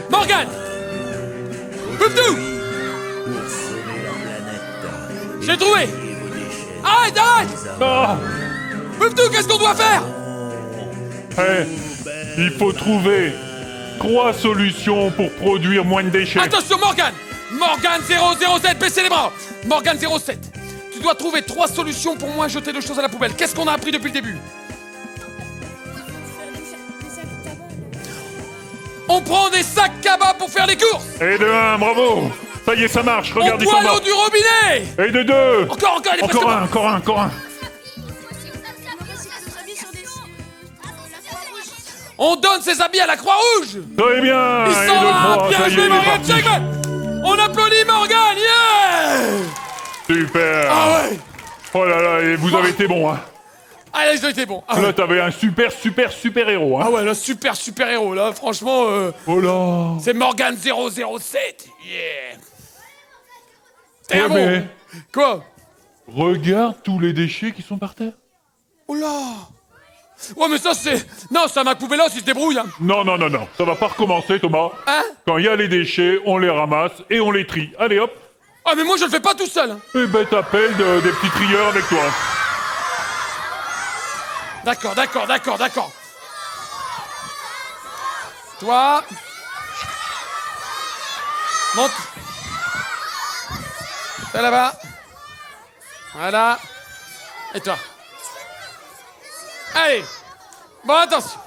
Morgan! Bouftou! Pour sauver la planète. J'ai trouvé! Et vos déchets. Arrête, arrête! Ah. Bouftou, qu'est-ce qu'on doit faire? Eh, il faut trouver 3 solutions pour produire moins de déchets. Attention, Morgan! Morgan 007, baissez les bras! Morgan 07, tu dois trouver 3 solutions pour moins jeter de choses à la poubelle. Qu'est-ce qu'on a appris depuis le début? On prend des sacs cabas pour faire les courses! Et de 1, bravo. Ça y est, ça marche. On Regarde, ils boit sont l'eau morts. du robinet! Et de 2. Encore, il est presque Encore mort. un, encore un, encore un. On donne ses habits à la Croix-Rouge! Très bien. Ils Et sont le là! 3, Bien ça y est, joué, il est Morgan parti. Jackman! On applaudit Morgan! Yeah! Super. Ah ouais! Oh là là, et vous avez été bon, hein. Allez, ils ont été bons. Ah Là, ouais, t'avais un super héros, hein. ah ouais, là, super héros, là, franchement, Oh là. c'est Morgan 007. Yeah! T'es Ouais, un mais bon. Quoi? regarde tous les déchets qui sont par terre. Oh là. Ouais, mais ça, c'est... Non, c'est un Mac Poubellos, il se débrouille, hein. Non, non, non, non, ça va pas recommencer, Thomas. Hein? Quand il y a les déchets, on les ramasse et on les trie. Allez, hop. Ah, mais moi, je le fais pas tout seul, hein. Eh ben, t'appelles des petits trieurs avec toi. D'accord, d'accord, d'accord, d'accord. Toi... Monte. Ça là-bas. Voilà. Et toi. Allez. Bon, attention.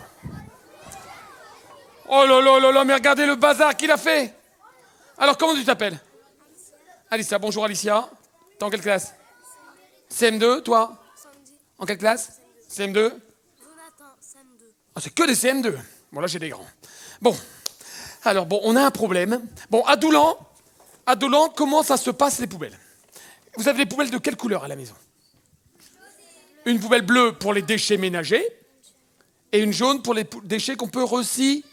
Oh là là là là, mais regardez le bazar qu'il a fait. Alors, comment tu t'appelles? Alicia, bonjour Alicia. T'es en quelle classe? CM2, toi? En quelle classe? CM2? Jonathan, CM2. Ah, c'est que des CM2. Bon, là, j'ai des grands. Bon. Alors, bon, on a un problème. Bon, à Doulan, comment ça se passe, les poubelles? Vous avez des poubelles de quelle couleur à la maison? Une poubelle bleue pour les déchets ménagers et une jaune pour les déchets qu'on peut recycler.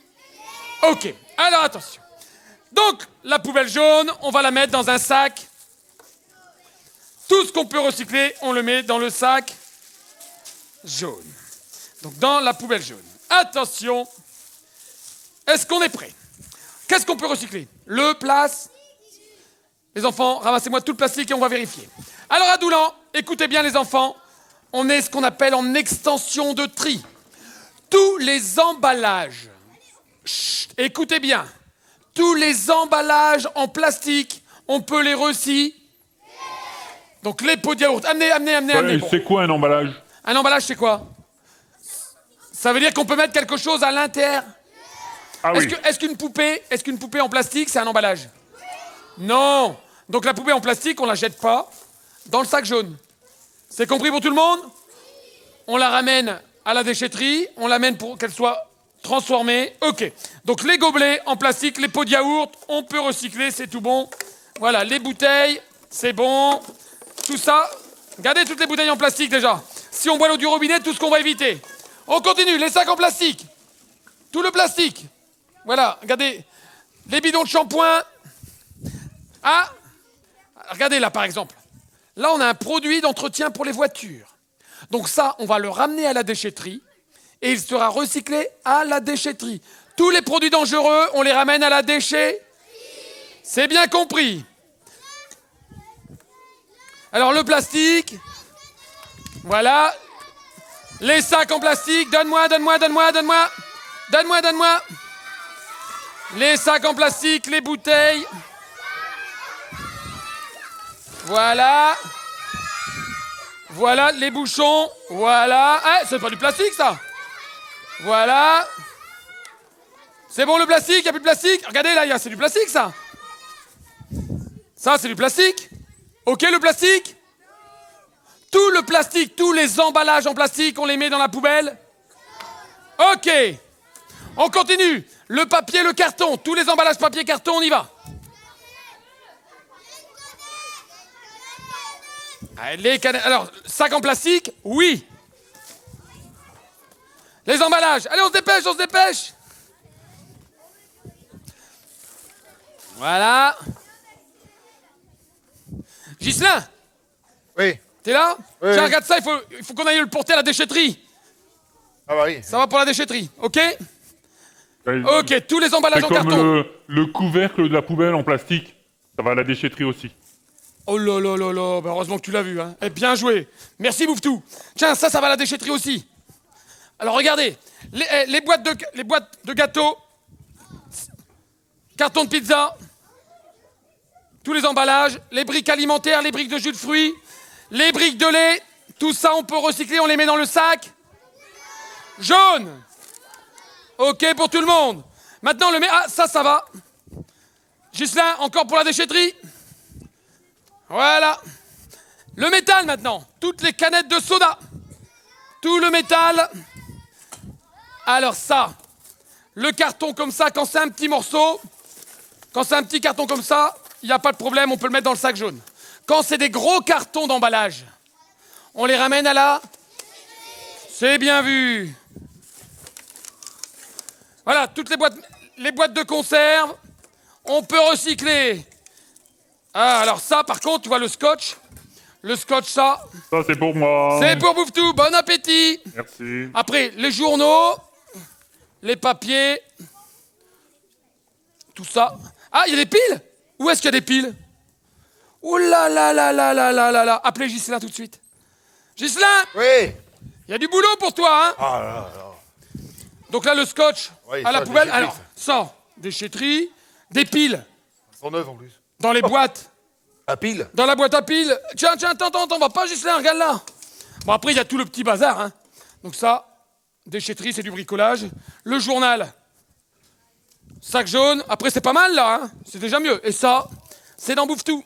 Ok, alors attention. Donc, la poubelle jaune, on va la mettre dans un sac. Tout ce qu'on peut recycler, on le met dans le sac jaune. Donc, dans la poubelle jaune. Attention. Est-ce qu'on est prêt? Qu'est-ce qu'on peut recycler? Le plastique. Les enfants, ramassez-moi tout le plastique et on va vérifier. Alors, à Doulan, écoutez bien les enfants. On est ce qu'on appelle en extension de tri. Tous les emballages, chut, écoutez bien, tous les emballages en plastique, on peut les recycler. Donc les pots de yaourt, amenez. Bon. C'est quoi un emballage? Un emballage, c'est quoi? Ça veut dire qu'on peut mettre quelque chose à l'intérieur. Ah oui. Est-ce qu'une poupée en plastique, c'est un emballage? Non. Donc la poupée en plastique, on la jette pas dans le sac jaune. C'est compris pour tout le monde? On la ramène à la déchetterie, on l'amène pour qu'elle soit transformée. Ok. Donc les gobelets en plastique, les pots de yaourt, on peut recycler, c'est tout bon. Voilà, les bouteilles, c'est bon. Tout ça, regardez toutes les bouteilles en plastique déjà. Si on boit l'eau du robinet, tout ce qu'on va éviter. On continue, les sacs en plastique. Tout le plastique. Voilà, regardez. Les bidons de shampoing. Ah, regardez là par exemple. Là, on a un produit d'entretien pour les voitures. Donc ça, on va le ramener à la déchetterie et il sera recyclé à la déchetterie. Tous les produits dangereux, on les ramène à la déchetterie. C'est bien compris. Alors le plastique, voilà. Les sacs en plastique, donne-moi. Les sacs en plastique, les bouteilles. Voilà. Voilà, les bouchons. Voilà. Ah, c'est pas du plastique, ça. Voilà. C'est bon, le plastique, il n'y a plus de plastique. Regardez, là, c'est du plastique, ça. Ça, c'est du plastique. Ok, le plastique. Tout le plastique, tous les emballages en plastique, on les met dans la poubelle. Ok. On continue. Le papier, le carton. Tous les emballages papier, carton, on y va. Les canettes. Alors, sac en plastique, oui. Les emballages. Allez, on se dépêche. Voilà. Ghislain. Oui. T'es là? Oui. Tiens, regarde ça, il faut qu'on aille le porter à la déchetterie. Ah bah oui. Ça va pour la déchetterie, ok? Ok, tous les emballages C'est en comme carton. le couvercle de la poubelle en plastique. Ça va à la déchetterie aussi. Oh là là là là, bah heureusement que tu l'as vu, hein. Eh, bien joué. Merci Mouftou. Tiens, ça va à la déchetterie aussi. Alors regardez, les boîtes de gâteaux, carton de pizza, tous les emballages, les briques alimentaires, les briques de jus de fruits, les briques de lait, tout ça on peut recycler, on les met dans le sac jaune. Ok pour tout le monde. Maintenant ça va. Ghislain, encore pour la déchetterie. Voilà. Le métal maintenant. Toutes les canettes de soda. Tout le métal. Alors ça, le carton comme ça, quand c'est un petit morceau, quand c'est un petit carton comme ça, il n'y a pas de problème, on peut le mettre dans le sac jaune. Quand c'est des gros cartons d'emballage, on les ramène à la... C'est bien vu. Voilà, toutes les boîtes de conserve, on peut recycler. Ah, alors ça, par contre, tu vois le scotch Le scotch, ça. Ça, c'est pour moi. C'est pour Bouffe-Tout. Bon appétit. Merci. Après, les journaux, les papiers, tout ça. Ah, il y a des piles? Où est-ce qu'il y a des piles? Ouh là là là là là là là là. Appelez Ghislain tout de suite. Ghislain, Oui. il y a du boulot pour toi, hein? Ah là là. Donc là, le scotch Oui, à la ça, poubelle. déchetterie, Alors, ça, déchetterie, des piles Sont neufs en plus. dans les boîtes. À pile. Dans la boîte à piles. Tiens, attends, va pas, Ghislain, regarde là. Bon, après, il y a tout le petit bazar, hein. Donc ça, déchetterie, c'est du bricolage. Le journal, sac jaune. Après, c'est pas mal, là, hein. C'est déjà mieux. Et ça, c'est dans Bouffe-Tout.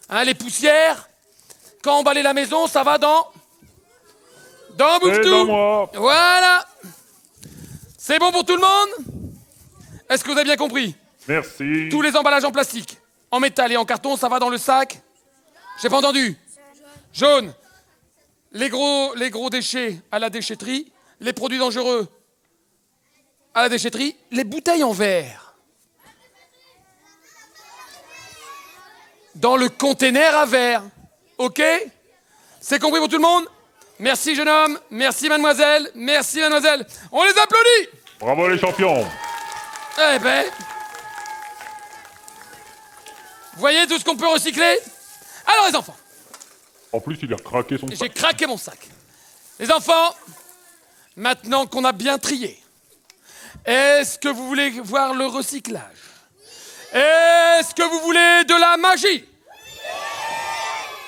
Hein, les poussières, quand on balaye la maison, ça va dans C'est dans Bouffe-Tout. moi. Voilà. C'est bon pour tout le monde? Est-ce que vous avez bien compris? Merci. Tous les emballages en plastique, en métal et en carton, ça va dans le sac? J'ai pas entendu. Jaune. Les gros déchets à la déchetterie. Les produits dangereux à la déchetterie. Les bouteilles en verre dans le container à verre. OK? C'est compris pour tout le monde? Merci, jeune homme. Merci, mademoiselle. Merci, mademoiselle. On les applaudit! Bravo les champions. Eh ben... Vous voyez tout ce qu'on peut recycler? Alors, les enfants, En plus, il a craqué son j'ai sac. craqué mon sac. Les enfants, maintenant qu'on a bien trié, est-ce que vous voulez voir le recyclage? Est-ce que vous voulez de la magie?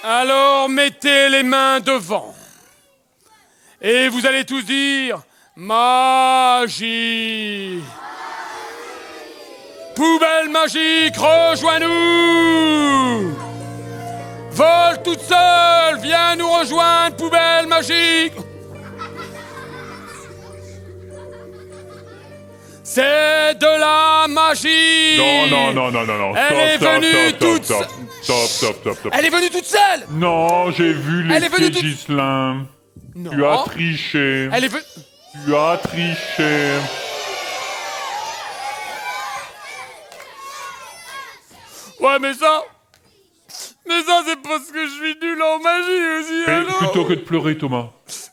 Alors, mettez les mains devant. Et vous allez tous dire magie. Poubelle magique, rejoins-nous. Vole toute seule, viens nous rejoindre, poubelle magique. C'est de la magie. Non. Elle est venue toute seule. Stop. Elle est venue toute seule. Non, j'ai vu Elle est venue les toute- Ghislain. Non. Tu as triché. Elle est venue... Tu as triché. Ouais, mais ça, c'est parce que je suis nul en magie aussi, Mais alors. plutôt que de pleurer, Thomas,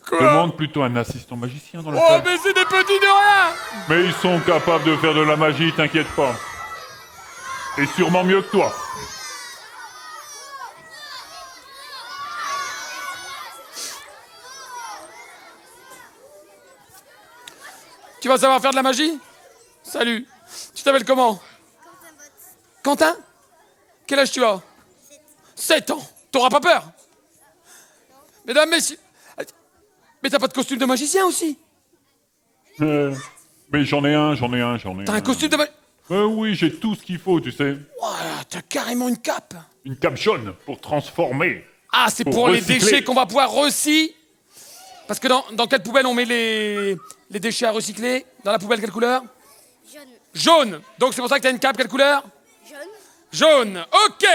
Quoi? demande plutôt un assistant magicien dans la Oh, salle. mais c'est des petits de rien. Mais ils sont capables de faire de la magie, t'inquiète pas. Et sûrement mieux que toi. Tu vas savoir faire de la magie? Salut. Tu t'appelles comment? Quentin? Quel âge tu as? 7 ans. T'auras pas peur? Mesdames, messieurs... Mais t'as pas de costume de magicien aussi? Mais j'en ai un. T'as un costume de magicien? Oui, j'ai tout ce qu'il faut, tu sais. Voilà, t'as carrément une cape. Une cape jaune pour transformer. Ah, c'est pour les recycler. déchets qu'on va pouvoir recycler. Parce que dans quelle poubelle on met les déchets à recycler? Dans la poubelle, quelle couleur? Jaune. Jaune. Donc c'est pour ça que t'as une cape, quelle couleur? Jaune. Jaune. Ok.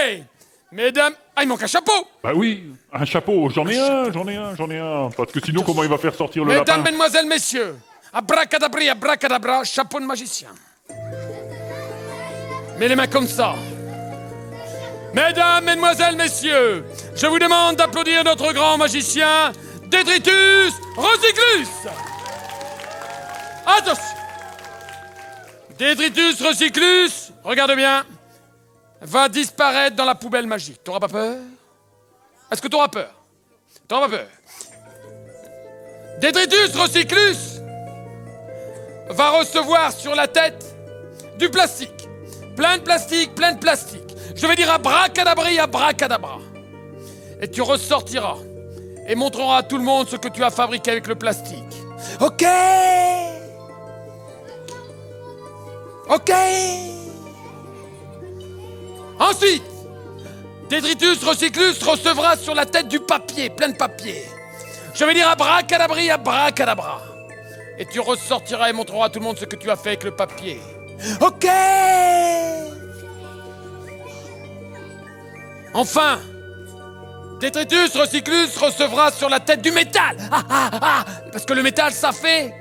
Mesdames... Ah, il manque un chapeau. Bah oui, un chapeau, j'en ai un. Parce que sinon, comment il va faire sortir le Mesdames, lapin? mesdemoiselles, messieurs, abracadabri, abracadabra, chapeau de magicien. Mets les mains comme ça. Mesdames, mesdemoiselles, messieurs, je vous demande d'applaudir notre grand magicien, Détritus Recyclus. Attention. Détritus Recyclus, regarde bien, va disparaître dans la poubelle magique. T'auras pas peur? Est-ce que t'auras peur? T'auras pas peur? Détritus Recyclus va recevoir sur la tête du plastique. Plein de plastique, plein de plastique. Je vais dire abracadabri, abracadabra. Et tu ressortiras et montreras à tout le monde ce que tu as fabriqué avec le plastique. Ok. Ok. Ensuite, Détritus Recyclus recevra sur la tête du papier, plein de papier. Je vais dire abracadabri, abracadabra. Et tu ressortiras et montreras à tout le monde ce que tu as fait avec le papier. Ok. Enfin, Détritus Recyclus recevra sur la tête du métal. Parce que le métal, ça fait...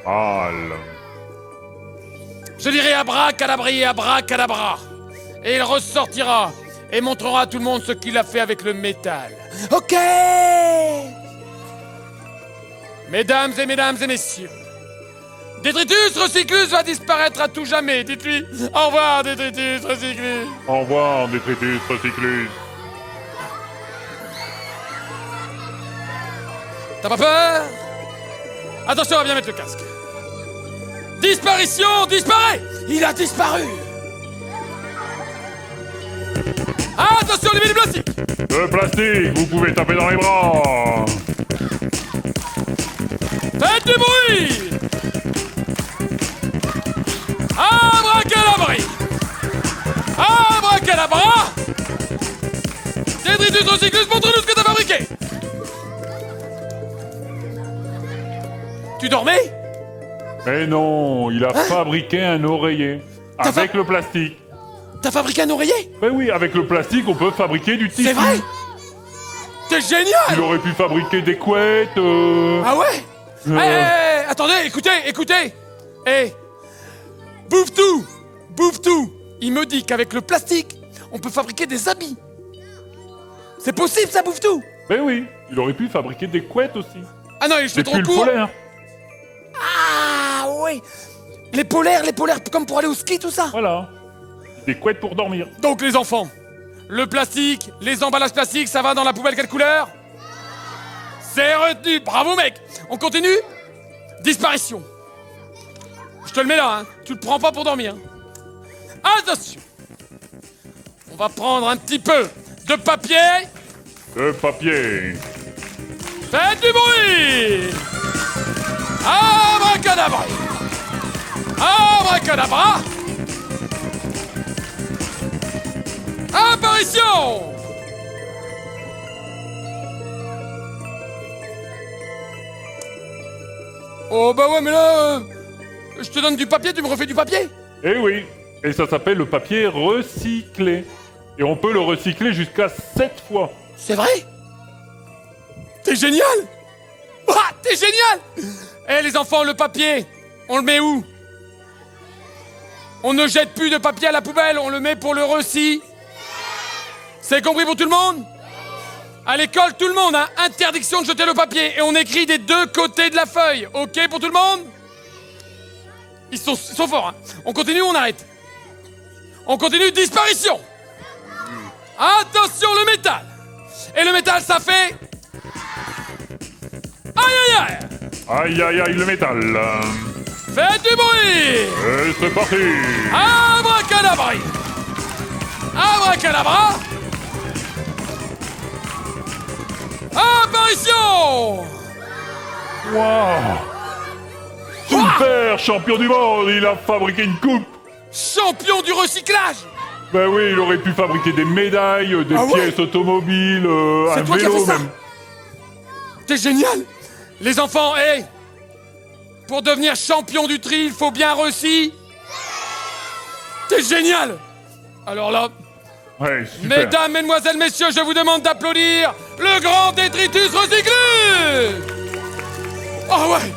Mal. Je dirai abracadabri, abracadabra. Et il ressortira. et montrera à tout le monde ce qu'il a fait avec le métal. Ok! Mesdames et messieurs, Détritus Recyclus va disparaître à tout jamais. Dites-lui au revoir, Détritus Recyclus. Au revoir, Détritus Recyclus. T'as pas peur? Attention, on va bien mettre le casque. Disparition, disparaît! Il a disparu! Attention, les du plastique! Le plastique, vous pouvez taper dans les bras. Faites du bruit! Abracadabri! Abracadabra! Détritus Recyclus, montre-nous ce que t'as fabriqué! Tu dormais? Mais non, il a fabriqué un oreiller. T'as Avec le plastique. T'as fabriqué un oreiller? Ben oui, avec le plastique, on peut fabriquer du tissu. C'est vrai? T'es génial! Il aurait pu fabriquer des couettes. Ah ouais? Attendez, écoutez! Bouffe-tout! Il me dit qu'avec le plastique, on peut fabriquer des habits. C'est possible, ça, Bouffe-tout? Ben oui, il aurait pu fabriquer des couettes aussi. Ah non, je fais Des trop pulls court. polaires. Ah oui! Les polaires, comme pour aller au ski, tout ça. Voilà. Des couettes pour dormir. Donc les enfants, le plastique, les emballages plastiques, ça va dans la poubelle quelle couleur? C'est retenu. Bravo mec. On continue? Disparition. Je te le mets là, hein. Tu le prends pas pour dormir. Attention. On va prendre un petit peu de papier. De papier. Faites du bruit. Abracadabra. Abracadabra. Apparition. Oh bah ouais mais là, je te donne du papier, tu me refais du papier? Eh oui. Et ça s'appelle le papier recyclé. Et on peut le recycler jusqu'à 7 fois. C'est vrai? T'es génial! Ah, t'es génial! Eh les enfants, le papier, on le met où? On ne jette plus de papier à la poubelle, on le met pour le recycler. C'est compris pour tout le monde? À l'école, tout le monde a interdiction de jeter le papier et on écrit des deux côtés de la feuille. Ok pour tout le monde? Ils sont forts, hein. On continue ou on arrête? On continue, disparition! Attention, le métal! Et le métal, ça fait... Aïe aïe aïe! Aïe aïe aïe, le métal. Faites du bruit! Et c'est parti. Abracadabra! Abracadabra! Apparition! Waouh. Super champion du monde, il a fabriqué une coupe. Champion du recyclage! Ben oui, il aurait pu fabriquer des médailles, des Ah ouais? pièces automobiles, C'est un toi qui as vélo fait ça? même. T'es génial! Les enfants, pour devenir champion du tri, il faut bien recycler. T'es génial! Alors là, Ouais, super. mesdames, mesdemoiselles, messieurs, je vous demande d'applaudir le grand Détritus Recyclus! Oh ouais!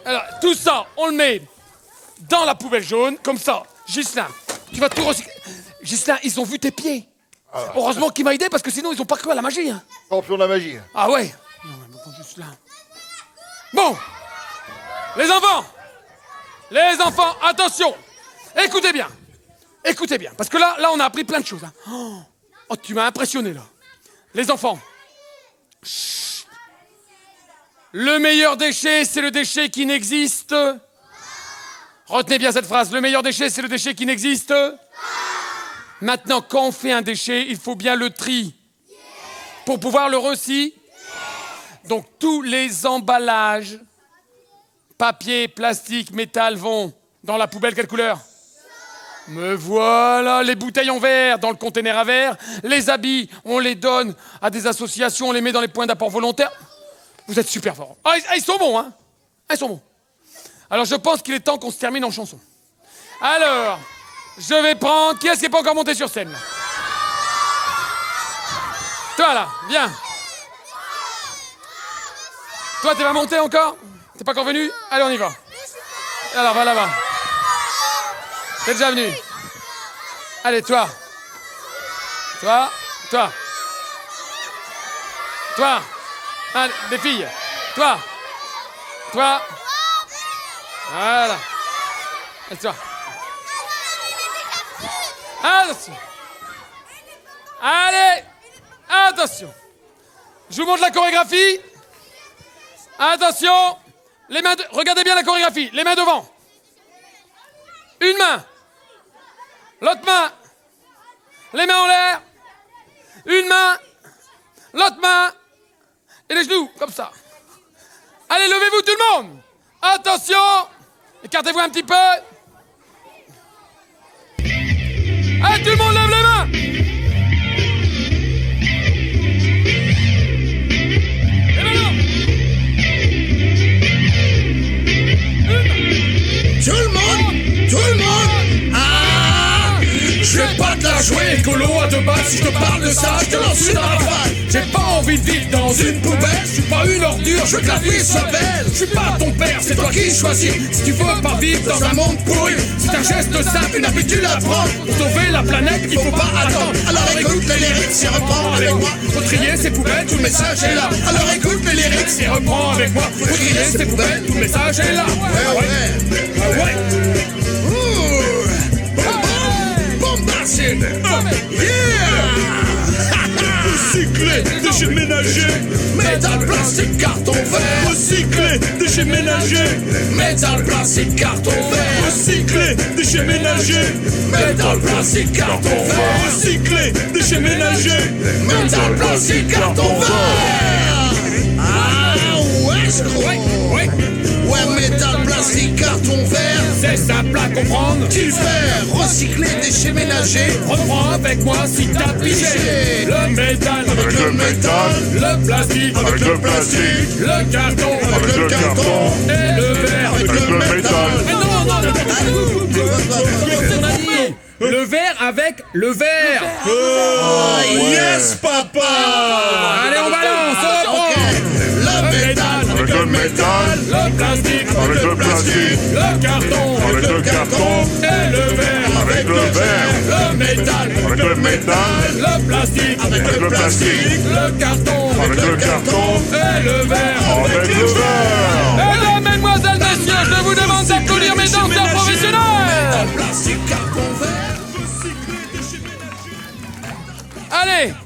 Alors, tout ça, on le met dans la poubelle jaune, comme ça. Ghislain, tu vas tout recycler. Ghislain, ils ont vu tes pieds. Heureusement qu'il m'a aidé, parce que sinon, ils ont pas cru à la magie. Hein. Champion de la magie. Ah ouais? Non, mais bon, Ghislain. Bon! Les enfants, attention! Écoutez bien, parce que là, on a appris plein de choses. Hein. Oh, tu m'as impressionné, là. Les enfants, chut. Le meilleur déchet, c'est le déchet qui n'existe. Retenez bien cette phrase. Le meilleur déchet, c'est le déchet qui n'existe. Maintenant, quand on fait un déchet, il faut bien le tri. Pour pouvoir le recycler. Donc, tous les emballages, papier, plastique, métal, vont dans la poubelle, quelle couleur? Me voilà, les bouteilles en verre dans le conteneur à verre, les habits, on les donne à des associations, on les met dans les points d'apport volontaires. Vous êtes super forts. Ah, ils sont bons, hein? Ils sont bons. Alors, je pense qu'il est temps qu'on se termine en chanson. Alors, je vais prendre... Qui est-ce qui n'est pas encore monté sur scène, là? Toi, là, viens. Toi, t'es pas monté encore? T'es pas encore venu? Allez, on y va. Alors, va là-bas. T'es déjà venu. Allez, toi. Toi. Allez, les filles. Toi. Voilà. Et toi. Attention. Allez. Attention. Je vous montre la chorégraphie. Attention. Les mains regardez bien la chorégraphie. Les mains devant. Une main. L'autre main. Les mains en l'air. Une main. L'autre main. Et les genoux, comme ça. Allez, levez-vous tout le monde. Attention. Écartez-vous un petit peu. Allez, tout le monde lève les mains. Et maintenant. Tout le monde. Ah, je vais pas te la jouer, écolo à deux balles. Si je te parle de ça, je te lance une rafale. J'ai pas envie de vivre dans une poubelle. Je suis pas une ordure, je veux que la vie soit belle. Je suis pas ton père, c'est toi qui choisis. Si tu veux pas vivre dans un monde pourri, c'est un geste simple, une habitude à prendre. Pour sauver la planète, il faut pas attendre. Alors écoute les lyrics et reprends avec moi. Faut trier ces poubelles, tout le message est là. Alors écoute les lyrics et reprends avec moi. Faut trier ces poubelles, tout le message est là. Ouais. Recycler, déchets ménagers, métal, plastique, carton vert. Recycler, déchets ménagers, métal, plastique, carton vert. Recycler, déchets ménagers, métal, plastique, carton vert. Recycler, déchets ménagers, métal, plastique, carton vert. Ah ouais, je crois. Ouais, métal, plastique, carton vert. C'est simple à comprendre. Tu fais recycler, déchets ménagers. Reprends avec moi si t'as pigé. Le métal avec le métal. Le plastique avec le plastique. Le carton avec le carton. Et le verre avec le métal. Mais non. Le verre avec le verre. Yes, papa. Allez, on balance, on reprend. Le métal avec le métal. Le plastique Avec le plastique, le carton avec le carton, et le verre. avec le verre, Le métal, avec le métal, le plastique avec le plastique, le carton avec le carton, et le verre. avec le verre. Mesdames, mesdemoiselles, messieurs, je vous demande d'applaudir mes danseurs professionnels. Plastique, carton vert.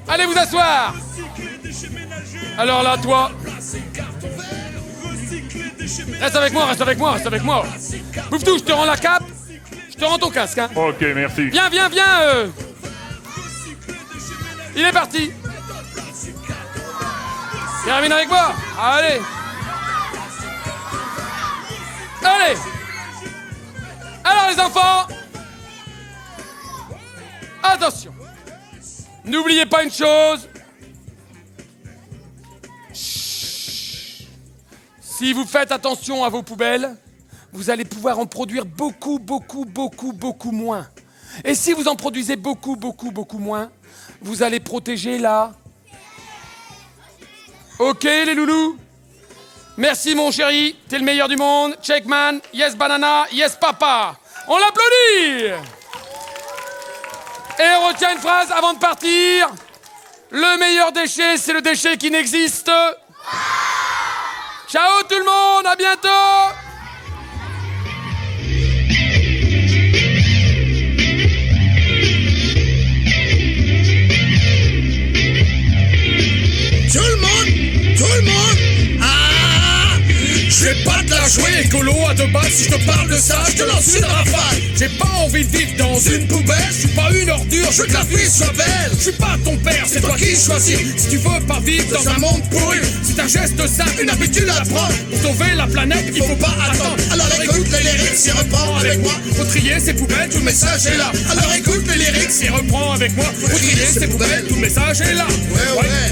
Allez vous asseoir. Alors là, toi. Reste avec moi. Bouffe-tout, je te rends la cape. Je te rends ton casque, hein. Ok, merci. Viens. Il est parti. Termine avec moi. Allez. Alors les enfants. Attention. N'oubliez pas une chose. Si vous faites attention à vos poubelles, vous allez pouvoir en produire beaucoup moins. Et si vous en produisez beaucoup moins, vous allez protéger la... Ok les loulous. Merci mon chéri, t'es le meilleur du monde. Checkman, yes banana, yes papa. On l'applaudit. Et on retient une phrase avant de partir. Le meilleur déchet, c'est le déchet qui n'existe. Ciao tout le monde, à bientôt. Tout le monde. Ah, je vais pas te la jouer, écolo à deux balles. Si je te parle de ça, je te lance une rafale. J'ai pas envie de vivre dans une poubelle. Je suis pas une ordure, je veux que la vie soit belle. Je suis pas ton père, c'est toi qui choisis. Si tu veux pas vivre dans un monde pourri, c'est un geste simple, une habitude à prendre. Pour sauver la planète, il faut pas attendre. Alors écoute les lyrics et reprends avec moi. Faut trier ces poubelles, tout le message est là. Alors écoute les lyrics et reprends avec moi. Faut trier ces poubelles, tout le message est là. Ouais.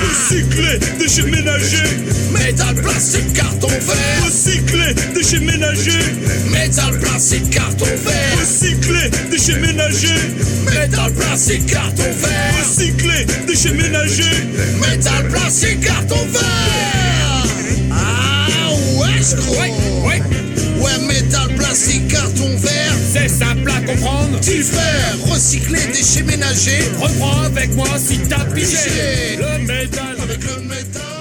Recycler, déchets ménagers, métal, plastique, carton vert. Recycler, déchets ménagers, métal, plastique, carton vert. Recycler, déchets ménagers, métal, plastique, carton vert. Recycler, déchets ménagers, métal, plastique, carton vert. Ah Ouais. Ouais, métal, plastique, carton, verre. C'est simple à comprendre. Divers, recycler, déchets ménagers. Reprends avec moi si t'as pigé. Le métal. Avec le métal.